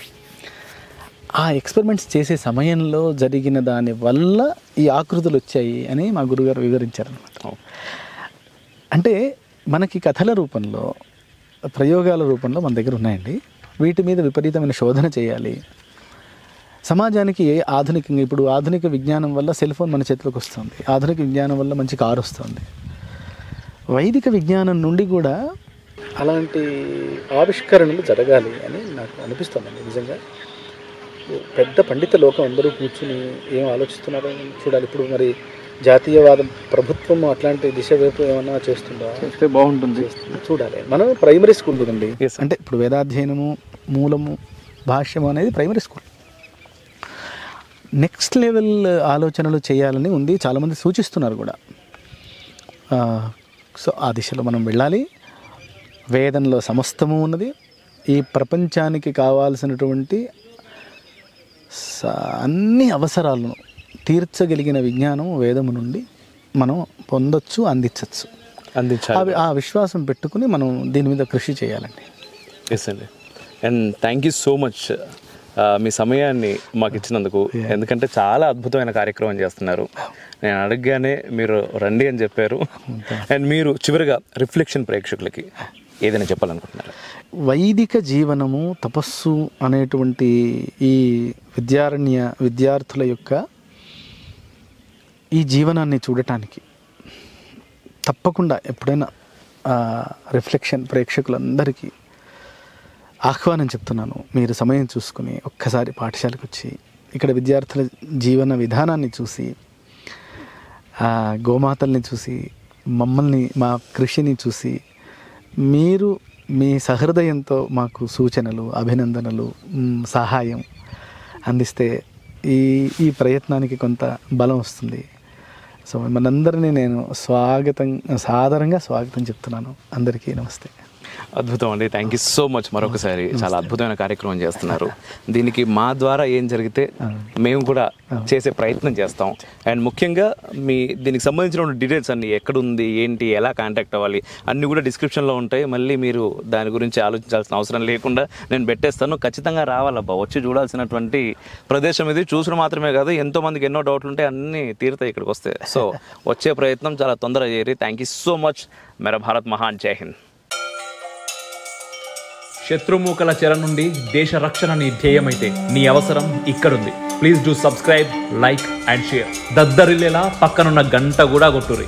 ఆ ఎక్స్పెరిమెంట్స్ చేసే సమయంలో జరిగిన దాని వల్ల ఈ ఆకృతులు వచ్చాయి అని మా గురుగారు వివరించారనమాట. అంటే మనకి కథల రూపంలో, ప్రయోగాల రూపంలో మన దగ్గర ఉన్నాయండి. వీటి మీద విపరీతమైన శోధన చేయాలి. సమాజానికి ఆధునికంగా, ఇప్పుడు ఆధునిక విజ్ఞానం వల్ల సెల్ ఫోన్ మన చేతిలోకి వస్తుంది, ఆధునిక విజ్ఞానం వల్ల మంచి కారు వస్తుంది. వైదిక విజ్ఞానం నుండి కూడా అలాంటి ఆవిష్కరణలు జరగాలి అని నాకు అనిపిస్తుందండి. నిజంగా పెద్ద పండిత లోకం అందరూ కూర్చుని ఏం ఆలోచిస్తున్నారో చూడాలి. ఇప్పుడు మరి జాతీయవాదం ప్రభుత్వం అట్లాంటి దిశ వైపు ఏమన్నా చేస్తే బాగుంటుంది, చూడాలి. మనం ప్రైమరీ స్కూల్ కదండి. అంటే ఇప్పుడు వేదాధ్యయనము, మూలము, భాష్యము అనేది ప్రైమరీ స్కూల్. నెక్స్ట్ లెవెల్ ఆలోచనలు చేయాలని ఉంది, చాలామంది సూచిస్తున్నారు కూడా. సో ఆ దిశలో మనం వెళ్ళాలి. వేదంలో సమస్తము ఉన్నది. ఈ ప్రపంచానికి కావాల్సినటువంటి అన్ని అవసరాలను తీర్చగలిగిన విజ్ఞానం వేదము నుండి మనం పొందొచ్చు, అందించాలి. ఆ విశ్వాసం పెట్టుకుని మనం దీని మీద కృషి చేయాలండి. ఎస్ అండి. And thank you so much మీ సమయాన్ని మాకు ఇచ్చినందుకు. ఎందుకంటే చాలా అద్భుతమైన కార్యక్రమం చేస్తున్నారు. నేను అడగగానే మీరు రండి అని చెప్పారు. అండ్ మీరు చివరిగా రిఫ్లెక్షన్ ప్రేక్షకులకి ఏదైనా చెప్పాలనుకుంటున్నారు? వైదిక జీవనము, తపస్సు అనేటువంటి ఈ విద్యార్థుల యొక్క ఈ జీవనాన్ని చూడటానికి తప్పకుండా ఎప్పుడైనా రిఫ్లెక్షన్ ప్రేక్షకులందరికీ ఆహ్వానం చెప్తున్నాను. మీరు సమయం చూసుకుని ఒక్కసారి పాఠశాలకు వచ్చి ఇక్కడ విద్యార్థుల జీవన విధానాన్ని చూసి, గోమాతల్ని చూసి, మమ్మల్ని, మా కృషిని చూసి, మీరు మీ సహృదయంతో మాకు సూచనలు, అభినందనలు, సహాయం అందిస్తే ఈ ప్రయత్నానికి కొంత బలం వస్తుంది. సో మనందరినీ నేను సాదరంగా స్వాగతం చెప్తున్నాను. అందరికీ నమస్తే. అద్భుతం అండి. Thank you so much. మరొకసారి చాలా అద్భుతమైన కార్యక్రమం చేస్తున్నారు. దీనికి మా ద్వారా ఏం జరిగితే మేము కూడా చేసే ప్రయత్నం చేస్తాం. అండ్ ముఖ్యంగా దీనికి సంబంధించిన డీటెయిల్స్ అన్ని ఎక్కడుంది, ఏంటి, ఎలా కాంటాక్ట్ అవ్వాలి అన్నీ కూడా డిస్క్రిప్షన్లో ఉంటాయి. మళ్ళీ మీరు దాని గురించి ఆలోచించాల్సిన అవసరం లేకుండా నేను పెట్టేస్తాను. ఖచ్చితంగా రావాలబ్బా, వచ్చి చూడాల్సినటువంటి ప్రదేశం ఇది. చూసిన మాత్రమే కాదు, ఎంతోమందికి ఎన్నో డౌట్లు ఉంటాయి, అన్నీ తీరుతాయి ఇక్కడికి వస్తే. సో వచ్చే ప్రయత్నం చాలా తొందరగా చేరి. Thank you so much. మేరా భారత్ మహాన్. జై హింద్. శత్రుమూకల చెర నుండి దేశ రక్షణ నీ ధ్యేయమైతే నీ అవసరం ఇక్కడుంది. Please do subscribe, like and share. దద్దరిల్లేలా పక్కనున్న గంట కూడా కొట్టుర్రి.